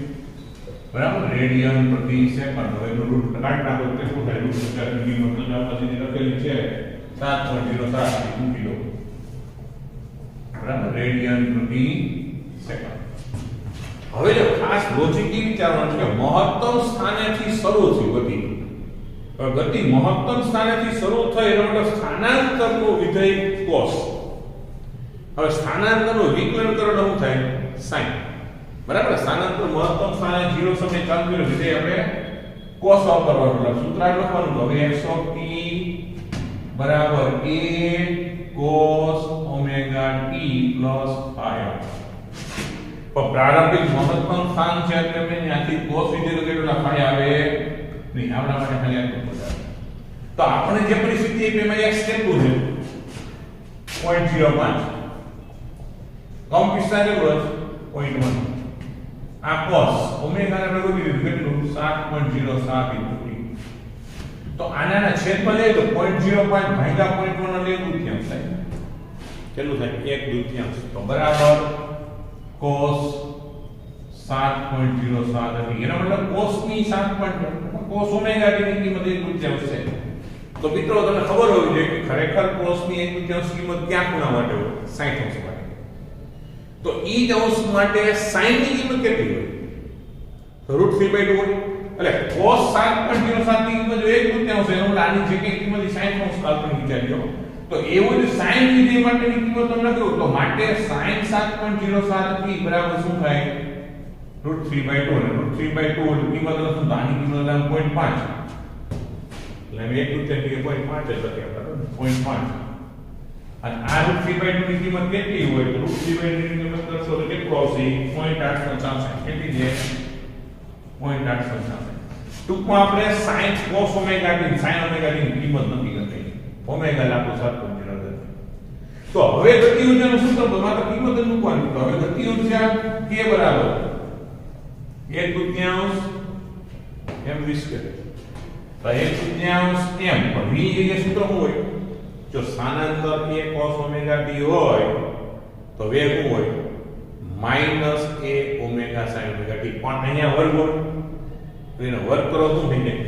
બરાબર, રેડિયન પ્રતિ સેકન્ડ. હવે એનું √, કાઢી નાખો તો શું થાય? √50 ની કિંમત પછી લખેલી છે 7.07 મૂકી દો, બરાબર, રેડિયન પ્રતિ સેકન્ડ. હવે જો ખાસ લોજિક એ વિચારવાનું છે કે મહત્તમ સ્થાનેથી શરૂ થયું ગતિ. ગતિ મહત્તમ સ્થાનેથી શરૂ થઈ એનો મતલબ સ્થાનાંતરનું વિધેય cos. હવે સ્થાનાંતરનું વિકલન કરો તો શું થાય? sin. બરાબર, સ્થાનાંતર મહત્તમ સ્થાને 0 સમય ચાલુ કર્યું વિધેય આપણે cos વાપરવાનું. એટલે સૂત્ર લખવાનું તો હવે x of t બરાબર a cos omega t plus phi. પણ પ્રારંભિક મહત્તમ સ્થાન છે એટલે મેં ત્યાંથી cos વિધેય કેટલા phi આવે નહીં, આપણા માટે ખાલી આટલું બધા. તો આપણે જે પરિસ્થિતિ આપી એમાં x કેટલું છે? 0.05. કંપ વિસ્તાર કેટલો છે? 0.1. આ cos ઓમેગા ને આપણે ગોતી દીધું કેટલું? 7.07 * t. તો આના છેદમાં લઈએ તો 0.05 ભાગ્યા 0.1 એટલે 1 દૂતીયાંશ થાય. કેટલું થાય? 1 દૂતીયાંશ. તો બરાબર cos 7.07 હતી. એનો મતલબ cos ની 7. cos ઓમેગા t ની કિંમત 1 દૂતીયાંશ છે. તો મિત્રો તમને ખબર હોવી જોઈએ કે ખરેખર cos ની 1 દૂતીયાંશ કિંમત ક્યાં ખૂણા માટે હોય? 60 અંશ માટે. તો e અંશ માટે sin ની કિંમત કેટલી હોય? √3/2 હોય. એટલે cos 7.07 ની કિંમત જો 1 દૂતીયાંશ એનો મતલબ આની જે કંઈ કિંમત 60 અંશ કાલ્પનિક વિચારજો. તો એવું જ sin વિધેય માટેની કિંમત તમને કહું તો માટે sin 7.07 થી બરાબર શું થાય? √3/2. અને √3/2 ની કિંમત શું? આની કિંમત 0.5. એટલે 1 દૂતીયાંશ 0.5 જ હતી આપણે 0.5. અને આ √3/2 ની કિંમત કેટલી હોય? તો √3/2 ની કિંમત કરશો તો કેટલું આવશે? 0.865. કેટલી છે? 0.865. ટૂંકમાં આપણે sin cos omega t sin omega t ની કિંમત નથી કરતી. ઓમેગા લાખો 7.07. તો હવે ગતિ ઊર્જાનું સૂત્ર તો માત્ર કિંમત જ મૂકવાની. તો હવે ગતિ ઊર્જા k બરાબર 1 દૂતીયાંશ m v². તો 1 દૂતીયાંશ m. પણ v એ સૂત્ર શું હોય? જો સ્થાનાંતર a cos ઓમેગા t હોય તો વેગ શું હોય? માઇનસ એ ઓમેગા સાઇન ઓમેગા ટી, પણ અહીંયા વર્ગ હોય તો એનો વર્ગ કરો તો થઈ જાય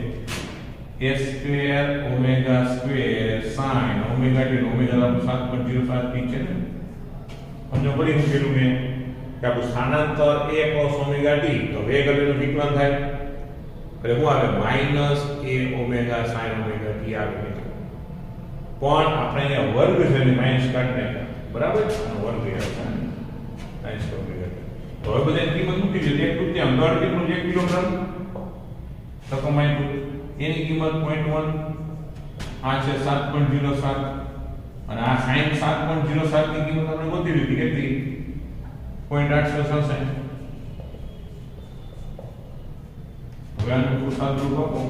A square omega square sine omega T, omega 7.07 T છે ને. સમજો પડી હું કીધું મેં કે આપણું સ્થાનાંતર a cos ઓમેગા ટી, તો વેગ એટલે વિકલન થાય એટલે શું આવે માઇનસ એ ઓમેગા સાઇન ઓમેગા ટી આવે. પણ આપણે અહીંયા વર્ગ છે ને માઇનસ કાઢી નાખ્યા, બરાબર, આનો વર્ગ આવે માઇનસ ઓમેગા ટી. તો હવે બધાની કિંમત મૂકી દીધી, એક તૃતીયાંશ દળ કેટલું છે 1 કિલોગ્રામ તો કમાઈ એની કિંમત 0.1, આ છે 7.07 અને આ sin 7.07 ની કિંમત આપણે ગોતી લીધી કેટલી 0.867. હવે આનું સાદુરૂપ આપો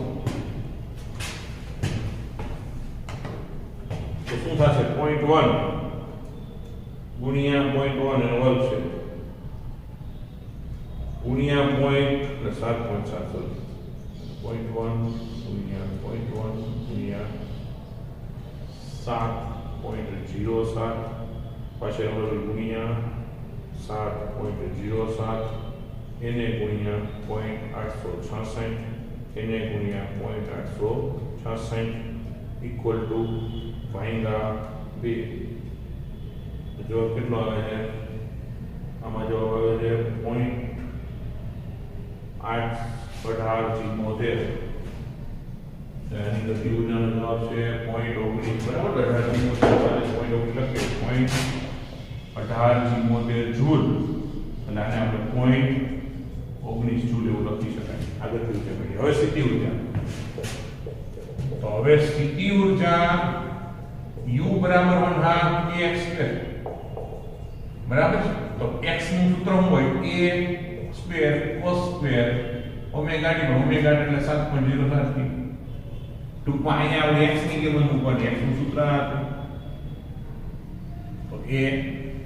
તો શું થશે 0.1 ગુણ્યા 0.1 એનો વર્ગ છે ગુણ્યા 0.7.7 0.1 ગુણ્યા 0.1 ગુણ્યા 7.07 પાછળ વર્ગ ગુણ્યા 7.07 એને ગુણ્યા 0.866 એને ગુણ્યા 0.866 ઇક્વલ ટુ ભાંગા 2. જવાબ કેટલો આવે છે આમાં જવાબ આવે છે 0.818 એની ગતિ ઉર્જાનો જવાબ છે 0.19 બરાબર. 18 લખીએ 0.18 જૂલ અને આને આપણે 0.19 જૂલ એવું લખી શકાય. આગળ ગતિ ઉર્જા મળી. હવે સ્થિતિ ઉર્જા, તો હવે સ્થિતિ ઉર્જા u બરાબર 1/2 ax સ્ક્વેર બરાબર. તો x નું સૂત્ર શું હોય a square cos square omega T, omega T એટલે 7.07 ટી. ટૂંકમાં અહીંયા આપણે x ની કિંમત મૂકવાની, x નું સૂત્ર હતું તો a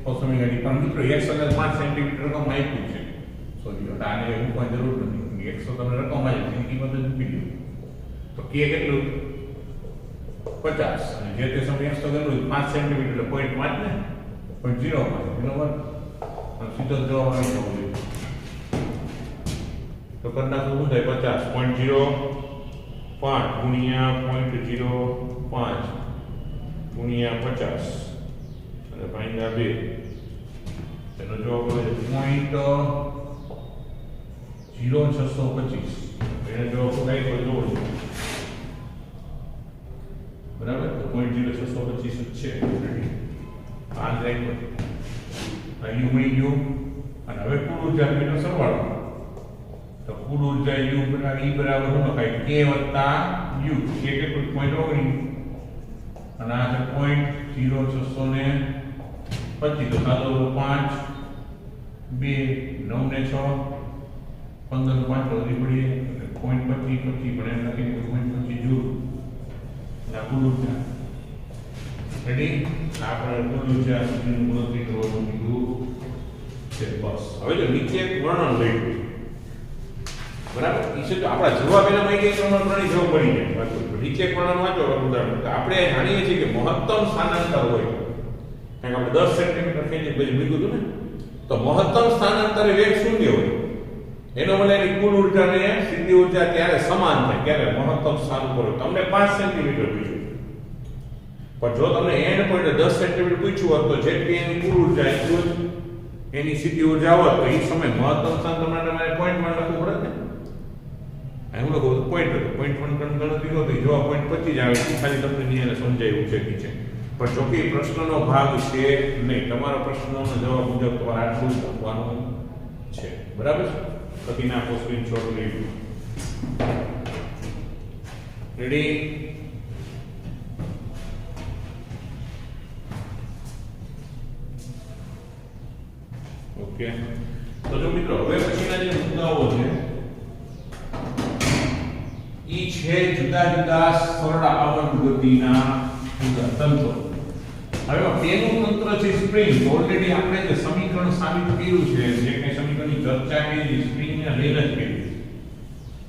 cos ઓમેગા ટી. પણ મિત્રો x એટલે 5 સેન્ટીમીટર રકમ આપ્યું છે, સોરી એટલે આને મૂકવાની જરૂર નથી, x તો તમને રકમ આવી છે એની કિંમત જ મૂકી દો. તો k કેટલું 50 અને જે તે સમયે x તો કેટલું 5 સેન્ટીમીટર એટલે 0.5 ને 0.05 એનો વર્ગ અને સીધો જવાબ આવી જવો જોઈએ. તો કરતા શું થાય 50.05 ગુણ્યા 0.05 ગુણ્યા 50 અને ભાંગ્યા 2 એનો જવાબ આવે 0.0625. એનો જવાબ શું થાય તો જોવો બરાબર. તો 0.0625 છે આ રાઈટ આ યુ મળી ગયું. અને હવે કુલ ઉર્જા બેનો સરવાળો, તો કુલ ઉર્જા u બરાબર e બરાબર શું લખાય k વત્તા u. k કેટલું 0.19 અને આ છે 0.0625. તો સાદો 5 2 9 ને 6 15 નું 5 વધી પડીએ એટલે 0.25 પણ એમ લખીએ 0.25 જૂલ. આ કુલ ઉર્જા રેડી. આપણે કુલ ઉર્જા સુધીની ગણતરી કરવાનું કીધું છે બસ. હવે જો નીચે એક વર્ણન લખ્યું બરાબર, એ છે તો આપણા જવાબ એના માં એક પ્રમાણ ઘણી જવાબ પડી જાય. નીચે એક વર્ણન વાંચો ઉદાહરણ કે આપણે જાણીએ છીએ કે મહત્તમ સ્થાનાંતર હોય, કારણ કે આપણે 10 સેન્ટીમીટર ખેંચી પછી મૂક્યું હતું ને, તો મહત્તમ સ્થાનાંતરે વેગ શૂન્ય હોય. એનો મને એની કુલ ઉર્જા ને સ્થિતિ ઉર્જા ત્યારે સમાન થાય ત્યારે મહત્તમ સ્થાન ઉપર હોય. તમને 5 સેન્ટીમીટર પૂછ્યું, પણ જો તમને એન્ડ પોઈન્ટ 10 સેન્ટીમીટર પૂછ્યું હોત તો જેટલી એની કુલ ઉર્જા એટલું જ એની સ્થિતિ ઉર્જા હોત, તો એ સમય મહત્તમ સ્થાન તમારે પોઈન્ટમાં લખવું પડે ને. હું લખું પોઈન્ટ ગણતરી હોત તો જવાબ 0.25 આવે. ખાલી તમને એને સમજાયું છે કે છે, પણ જોકે પ્રશ્નનો ભાગ છે નહીં. તમારો પ્રશ્નનો જવાબ મુજબ તમારે આટલું જ લખવાનું છે બરાબર. પછી નાખો સ્ક્રીનશોટ લઈ રેડી. ઓકે, તો જો મિત્રો હવે પછીના જે મુદ્દાઓ છે ઈ છે જુદા જુદા સરળ આવર્ત ગતિના તંત્રો. હવે પેલું તંત્ર છે સ્પ્રિંગ. ઓલરેડી આપણે જે સમીકરણ સાબિત કર્યું છે, જે કે સમીકરણની ચર્ચા કરી સ્પ્રિંગને લઈને જ કરી,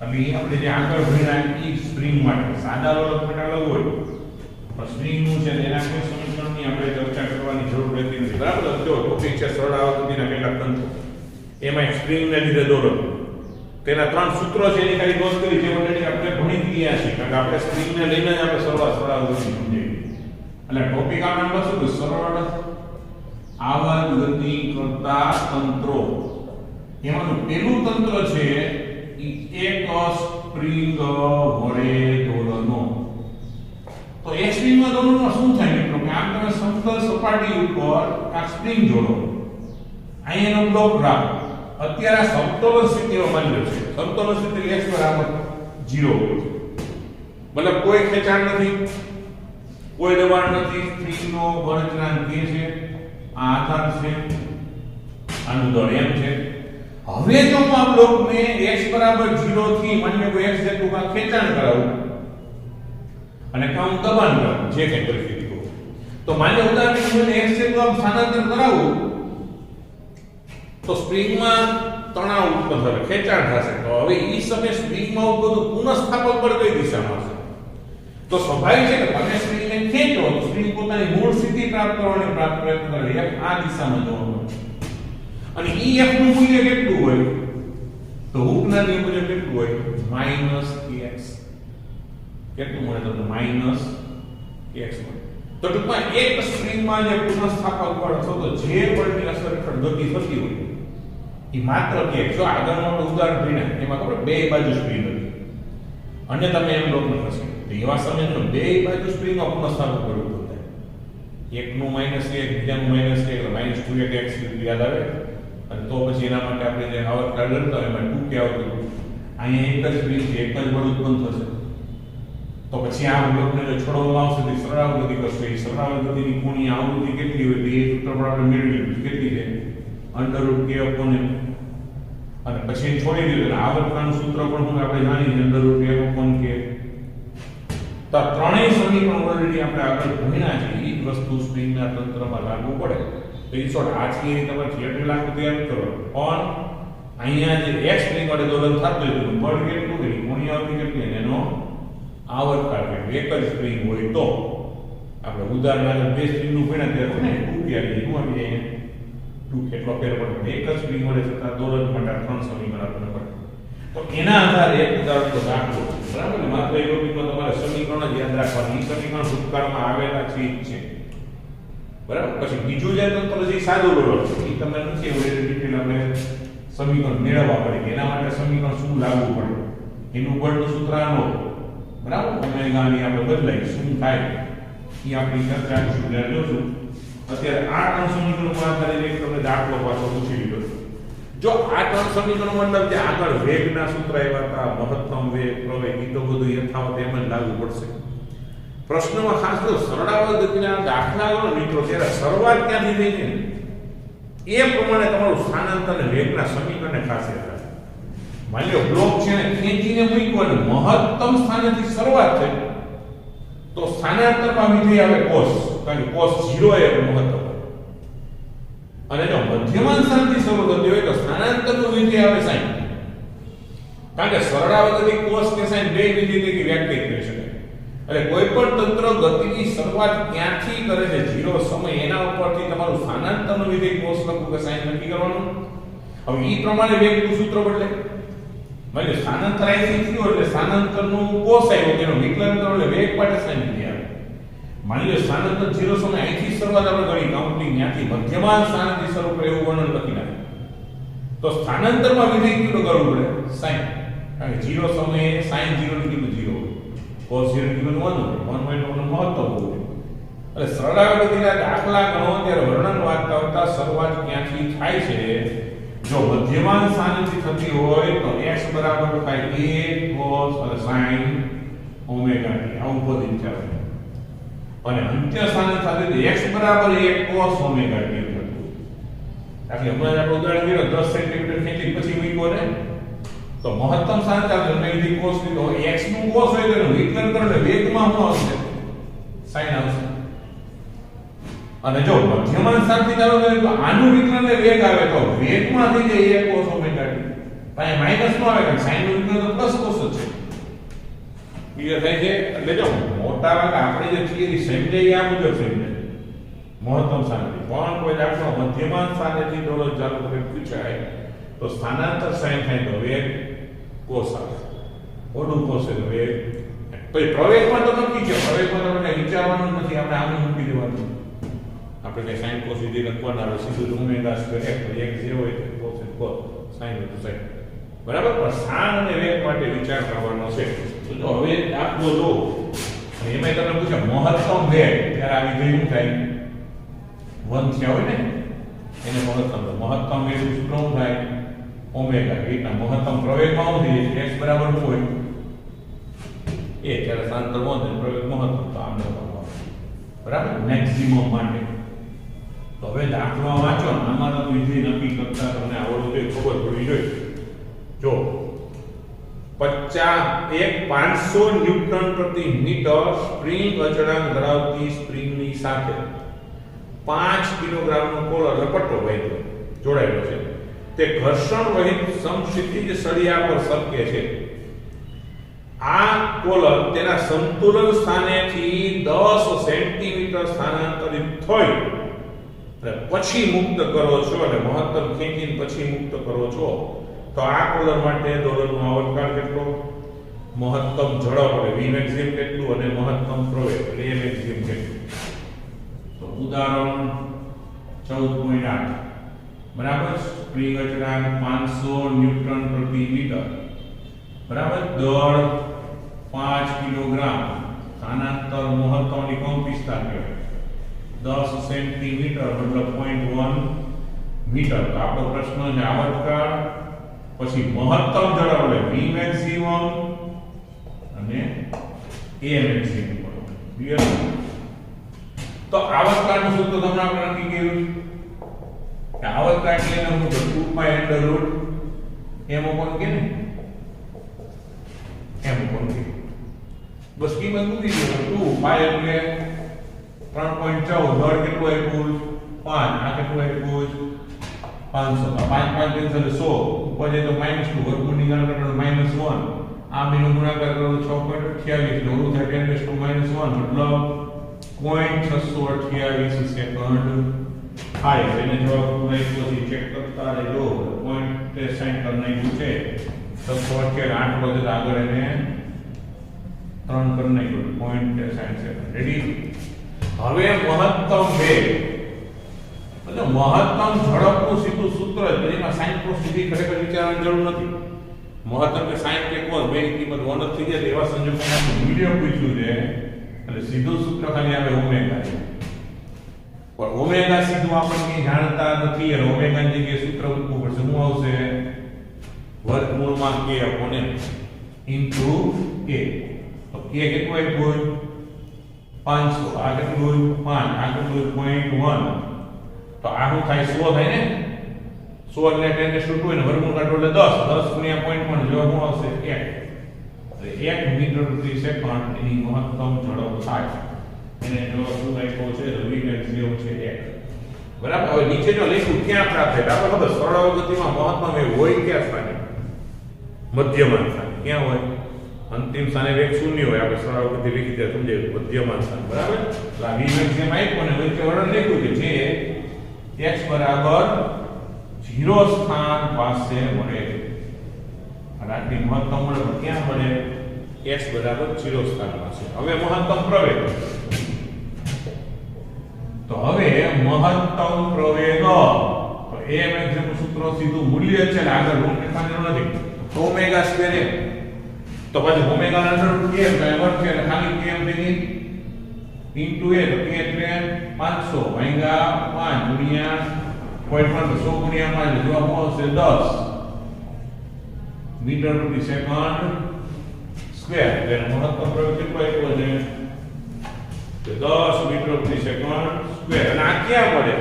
એટલે એ આપણે જે આગળ ભણ્યા એ સ્પ્રિંગ માટે સાદા લોલક માટે અલગ હોય પણ સ્પ્રિંગનું છે એના કોઈ સમીકરણની આપણે ચર્ચા કરવાની જરૂર રહેતી નથી, બરાબર? જો ટોપિક છે સરળ આવૃત્તિના કેટલાક તંત્રો, એમાં સ્પ્રિંગને લીધે દોલન, તેના 3 સૂત્રો છે એની ખાલી નોંધ કરી છે, ઓલરેડી આપણે ભણી ગયા છીએ, કારણ કે આપણે સ્પ્રિંગને લઈને જ આપણે સરળ આવૃત્તિ સમજીએ. એટલે ટોપિક આપણે લખશું કે સરળ આવૃત્તિ કરતા તંત્રો. એમાંનું પહેલું તંત્ર છે એક સ્પ્રિંગ વડે દોલનો. તો એક સ્પ્રિંગમાં દોલનમાં શું થાય મિત્રો કે આમ તમે સમતલ સપાટી ઉપર આ સ્પ્રિંગ જોડો, અહીંનો બ્લોક રાખો. અત્યારે સમતોલન સ્થિતિમાં માની લો છે, સમતોલન સ્થિતિ x બરાબર 0, મતલબ કોઈ ખેંચાણ નથી, કોઈ દબાણ નથી, સ્પ્રિંગનો બળચરાંક k છે, આ આધાર છે, આનું દળ m છે. હવે જો હું આ બ્લોકને x બરાબર 0 થી માની લો x જેટલું ખેંચાણ કરાવું અને કામ દબાણ કરાવું, જે કંઈ પરિસ્થિતિ હોય, તો માની લો ઉદાહરણ તરીકે x જેટલું આમ સ્થાનાંતર કરાવું તો સ્પ્રિંગમાં તણાવ ઉત્પન્ન થશે, ખેંચાણ થશે. તો હવે એ સમયે સ્પ્રિંગમાં ઉદ્ભવતું પુનઃસ્થાપક બળ કઈ દિશામાં હશે? તો સ્વાભાવિક છે કે તમે સ્પ્રિંગને ખેંચો તો સ્પ્રિંગ પોતાની મૂળ સ્થિતિ પ્રાપ્ત કરવાનો પ્રયત્ન કરે, આ દિશામાં જોવા મળે. અને ef નું મૂલ્ય કેટલું હોય? તો હૂકના નિયમ મુજબ કેટલું હોય? -kx. કેટલું મળે તમને? -kx મળે. તો ટૂંકમાં એક સ્પ્રિંગમાં જે પુનઃસ્થાપક બળ અથવા તો જે બળની અસર હેઠળ ગતિ થતી હોય એ માત્ર કે જો આગળનું આપણે ઉદાહરણ લઈને એમાં ખબર બે બાજુ સ્પ્રિંગ હતી અને તમે એમ લોક નથી, તો એવા સમયે બે બાજુ સ્પ્રિંગમાં પુનઃસ્થાપક બળ ઉત્પન્ન થાય. એકનું -1 બીજાનું -1 એટલે -2x યાદ આવે. અને તો પછી એના માટે આપણે જે આવર્ત કાઢતા હોય એમાં 2k આવતું, અહીંયા એક જ સ્પ્રિંગ છે, એક જ બળ ઉત્પન્ન થશે. તો પછી આ બ્લોકને જો છોડવામાં આવશે તો સરળ આવૃત્તિ કરશે. એ સરળ આવૃત્તિની કોણી આવૃત્તિ કેટલી હોય? તો એ સૂત્ર પર આપણે મેળવી લીધું કેટલી છે? √k/m. અને પછી છોડી દીધું આવર્તનું સૂત્ર પણ હું આપણે જાણીએ √k/k. તો આ ત્રણેય સમીકરણ ઓલરેડી આપણે આગળ ભણ્યા છે. એ જ વસ્તુ સ્પ્રિંગના તંત્રમાં લાગુ પડે. તો એ શોર્ટ આજથી તમે થિયરી લાગુ તૈયાર કરો પણ અહીંયા જે x સ્પ્રિંગ વડે દોલન થતું હોય તો બળ કેટલું હોય, કોણી આવૃત્તિ કેટલી, એનો આવર્ત કાઢે. એક જ સ્પ્રિંગ હોય તો આપણે ઉદાહરણ આગળ બે સ્પ્રિંગનું ભણ્યા ત્યારે ને 2k આવી શું આવી જાય? 2 કેટલો ફેર પડે? એક જ સ્પ્રિંગ વડે થતા દોલન માટે 3 સમીકરણ આપણને પડે. તો એના આધારે એક ઉદાહરણ તો દાખલો, બરાબર ને? માત્ર એ ટોપિકમાં તમારે સમીકરણ જ યાદ રાખવાનું. એ સમીકરણ ભૂતકાળમાં આવેલા છે જ છે, બરાબર? પછી બીજું જે તંત્ર જે સાદું દોલન છે એ તમને નથી એવું ડિટેલ આપણે સમીકરણ મેળવવા પડે કે એના માટે સમીકરણ શું લાગુ પડે, એનું બળનું સૂત્ર આનો, બરાબર? ઓમેગાની આપણે બદલાઈ શું થાય એ આપણી ચર્ચા સુધી જોશું. અત્યારે આ 3 સમીકરણો આધારે એક તમને દાખલો પાછો પૂછી લીધો. જો આ 3 સમીકરણો મતલબ જે આગળ વેગના સૂત્ર આવ્યા હતા, મહત્તમ વેગ, પ્રવેગ, એ તો બધું યથાવત એમ જ લાગુ પડશે. પ્રશ્નમાં ખાસ તો સરળાવર્ત ગતિના દાખલા લો મિત્રો ત્યારે શરૂઆત ક્યાંથી થઈ છે એ પ્રમાણે તમારું સ્થાનાંતર અને વેગના સમીકરણને ખાસ યાદ રાખો. માની લો બ્લોક છે ને ખેંચીને મૂક્યો અને મહત્તમ સ્થાનેથી શરૂઆત થઈ તો સ્થાનાંતરમાં વિધેય આવે cos, કારણ કે cos 0 એ મહત્તમ. અને જો મધ્યમાન સ્થાનથી શરૂ થતી હોય તો સ્થાનાંતરનું વિધેય આવે sin, કારણ કે સરળાવર્ત ગતિ cos કે sin બે વિધેય તરીકે વ્યાખ્યાયિત કરી શકાય. એટલે કોઈ પણ તંત્ર ગતિની શરૂઆત ક્યાંથી કરે છે 0 સમય, એના ઉપરથી તમારું સ્થાનાંતરનું વિધેય cos લખવું કે sin નક્કી કરવાનું. હવે ઈ પ્રમાણે વેગનું સૂત્ર બદલે. એટલે સ્થાનાંતર અહીંથી થયું એટલે સ્થાનાંતરનું cos આવ્યો, તેનો વિકલન કરો એટલે વેગ માટે sin વિધેય આવે. માની લો સ્થાનાંતર 0 સમય અહીંથી શરૂઆત આપણે કરી કાઉન્ટિંગ ત્યાંથી મધ્યમાન સ્થાનથી શરૂ કરે એવું વર્ણન લખી નાખે. તો સ્થાનાંતરમાં વિધેય કેટલું કરવું પડે? sin, કારણ કે 0 સમયે sin 0 ની કિંમત 0, cos 0 ની કિંમત 1 હોય, 1 મહત્તમ હોય. એટલે સરળાવર્ત ગતિના દાખલા ગણો ત્યારે વર્ણન વાંચતા વખતે શરૂઆત ક્યાંથી થાય છે? જો મધ્યમાન સ્થાનથી થતી હોય તો x બરાબર થાય a cos અને sin ઓમેગા t, આવું પદ ચાલે. અને અંત્ય સ્થાન સાથે x બરાબર 1 cos ઓમેગા t થતું. એટલે હમણાં આપણે ઉદાહરણ કર્યું 10 સેન્ટીમીટર ખેંચી પછી મૂક્યો ને તો મહત્તમ સ્થાન ચાલે મેં કીધું cos લીધો, x નું cos હોય તો એનું વિકલન કરો એટલે વેગમાં શું આવશે? sin આવશે. અને જો મધ્યમાન સ્થાનથી ચાલુ કરે તો આનું વિકલન એ વેગ આવે તો વેગમાં થઈ જાય 1 cos ઓમેગા t. પાછે માઈનસ નો આવે કારણ sin નું વિકલન તો પ્લસ cos જ છે. ક્લિયર થાય છે? એટલે જો મોટા ભાગે આપણે જે થિયરી સમજાય આ મુજબ સમજાય મહત્તમ સ્થાનેથી, પણ કોઈ દાખલો મધ્યમાન સ્થાનેથી ડોલર ચાલુ કરી પૂછાય તો સ્થાનાંતર સાઈન થાય તો વેગ કોસ આવે, ઓડું કોસ તો વેગ. પછી પ્રવેગમાં તો નક્કી છે, પ્રવેગમાં તમને વિચારવાનું નથી, આપણે આમ મૂકી દેવાનું. આપણે કઈ સાઈન કોસ સીધી લખવાના આવે, સીધું જ ઓમેગા સ્ક્વેર એક જે હોય તો કોસ કોસ સાઈન તો સાઈન, બરાબર. પણ સ્થાન અને વેગ માટે વિચાર કરવાનો છે. તો જો હવે દાખલો લો એમાં તમને પૂછે મહત્તમ વેગ, ત્યારે આવી ગયું થાય 1 થયા હોય ને એને મહત્તમ વેગ સૂત્ર શું થાય? ઓમેગા. એટલા મહત્તમ પ્રવેગમાં શું થઈ જાય? x બરાબર શું હોય? એ ત્યારે સ્થાનાંતર વધે પ્રવેગ મહત્તમ, તો આમ લખવાનું બરાબર મેક્સિમમ માટે. તો હવે દાખલો વાંચો, આમાં તો વિધિ નક્કી કરતા તમને આવડવું જોઈએ, ખબર પડવી જોઈએ. જો 500 ન્યૂટન પ્રતિ મીટર સ્પ્રિંગ અચળાંક ધરાવતી સ્પ્રિંગની સાથે 5 કિલોગ્રામનો કોલર લપટો બાંધ્યો જોડાયેલો છે. તે ઘર્ષણ રહિત સમક્ષિતિજ સળિયા પર સરકે છે. આ કોલર તેના સંતુલન સ્થાનેથી 10 સેન્ટીમીટર સ્થાનાંતરિત થઈ અને પછી મુક્ત કરો છો, અને મહત્તમ ખેંચીને પછી મુક્ત કરો છો. તો આ કોલર માટે દોલનનો આવર્તકાળ કેટલો? મહત્તમ ઝડપ એટલે v મેક્સિમમ કેટલું અને મહત્તમ પ્રવેગ એટલે a મેક્સિમમ કેટલું? તો ઉદાહરણ 14.8 બરાબર. સ્પ્રિંગ અચળાંક 500 ન્યૂટન પ્રતિ મીટર બરાબર, દળ 5 કિલોગ્રામ, સ્થાનાંતર મહત્તમની કંપિસ્તા કહેવાય 10 સેન્ટીમીટર મતલબ 0.1 મીટર. તો આપણો પ્રશ્ન છે આવર્તકાળ પછી મહત્તમ ઝડપ એટલે v મેક્સિમમ અને a મેક્સિમમ. ક્લિયર? તો આવર્તકાળનું સૂત્ર તમને આપણે નક્કી કર્યું કે આવર્તકાળ એટલે એનું સૂત્ર 2 pi under root m upon k ને m upon k. બસ કિંમત મૂકી દો. 2 પાઈ એટલે 3.14, દળ કેટલું આપ્યું? 5. આ કેટલું આપ્યું? 500. 5 કેન્સલ 100 ઉપર જાય તો -2, વર્ગમૂળની ગણતરી કરો -1, આ બેનો ગુણાકાર કરો 6.28, નવરું થાય 10 - 1 મતલબ 0.628 સેકન્ડ થાય. એને જવાબ લખ્યો છે, ચેક કરતા રહેજો. 0.60 કરી નાખ્યું છે 628, 8 વખત આગળ એને 3 કરી નાખ્યું 0.60 સેકન્ડ. રેડી? હવે મહત્તમ વેગ એટલે મહત્તમ ઝડપનું સીધું સૂત્ર છે, એમાં સાઈન કોસ સીધી ખરેખર વિચારવાની જરૂર નથી. મહત્તમ કે સાઈન કે કોસ બેની કિંમત 1 જ થઈ જાય. એવા સંજોગોમાં મૂલ્ય પૂછ્યું છે એટલે સીધું સૂત્ર ખાલી આવે ઓમેગા. પણ ઓમેગા સીધું આપણે જાણતા નથી, એટલે ઓમેગાની જગ્યાએ સૂત્ર મૂકવું પડશે. શું આવશે? વર્ગમૂળમાં k upon m into k. તો k કેટલું આપ્યું? 500. આ કેટલું? 5. આ કેટલું? 0.1. તો આ શું થાય? 100 થાય ને? 100 એટલે 10 ને વર્ગમૂળ કાઢો એટલે 10. 10 ગુણ્યા 0.1 જવાબ શું આવશે? 1. એટલે 1 મીટર પ્રતિ સેકન્ડ એની મહત્તમ ઝડપ થાય. એને જવાબ શું આપ્યો છે? v મેક્સિમમ છે 1. બરાબર. હવે નીચે જો લખ્યું ક્યાં પ્રાપ્ત થાય? આપણે ખબર સરળ અવગતિમાં મહત્તમ એ હોય ક્યાં સ્થાને? મધ્યમાન સ્થાને. ક્યાં હોય? અંતિમ સ્થાને વેગ શૂન્ય હોય. આપણે સરળ અવગતિ લીધી ત્યાં સમજાયું મધ્યમાન સ્થાન. બરાબર. તો આ v મેક્સિમમ આપ્યો અને વચ્ચે વર્ણન લખ્યું કે જે x બરાબર 0 સ્થાન પાસે મળે. આટલી મહત્તમ મળે ક્યાં મળે? x બરાબર 0 સ્થાન પાસે. હવે મહત્તમ પ્રવેગ. તો હવે મહત્તમ પ્રવેગ તો a મેક્સિમમ સૂત્ર સીધું મૂલ્ય છે, આગળ ઋણ રેખાની નથી. ઓમેગા સ્ક્વેર m તો પછી ઓમેગા અંડર રૂટ k બરાબર છે એટલે ખાલી k થઈ ઇન્ટુ a. તો k એટલે 500 ભાગ્યા 5 ગુણ્યા 0.1 ગુણ્યા 5 જવાબ આવશે 10 મીટર પ્રતિ સેકન્ડ સ્ક્વેર. એટલે મહત્તમ પ્રવેગ કેટલો આપ્યો છે? 10 મીટર પ્રતિ સેકન્ડ સ્ક્વેર. અને આ ક્યાં મળે?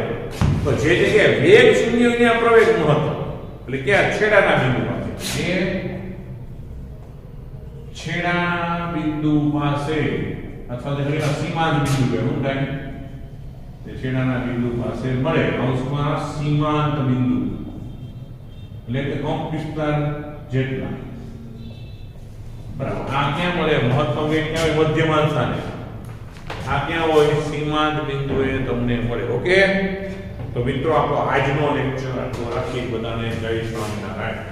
તો જે જગ્યાએ વેગ શૂન્ય હોય ત્યાં પ્રવેગ મહત્તમ એટલે ક્યાં? છેડાના બિંદુ પાસે. એ છેડા બિંદુ પાસે અથવા તો સીમાંત બિંદુ કહેવું થાય. તે છેડાના બિંદુ પાસે મળે. કૌંસમાં સીમાંત બિંદુ એટલે કે કંપ વિસ્તાર જેટલા. બરાબર. આ ક્યાં મળે? મહત્તમ વેગ ક્યાં હોય? મધ્યમાન સ્થાને. આ ક્યાં હોય? સીમાંત બિંદુએ તમને મળે. ઓકે, તો મિત્રો આપણો આજનો લેક્ચર આટલો રાખી. બધાને જય સ્વામિનારાયણ.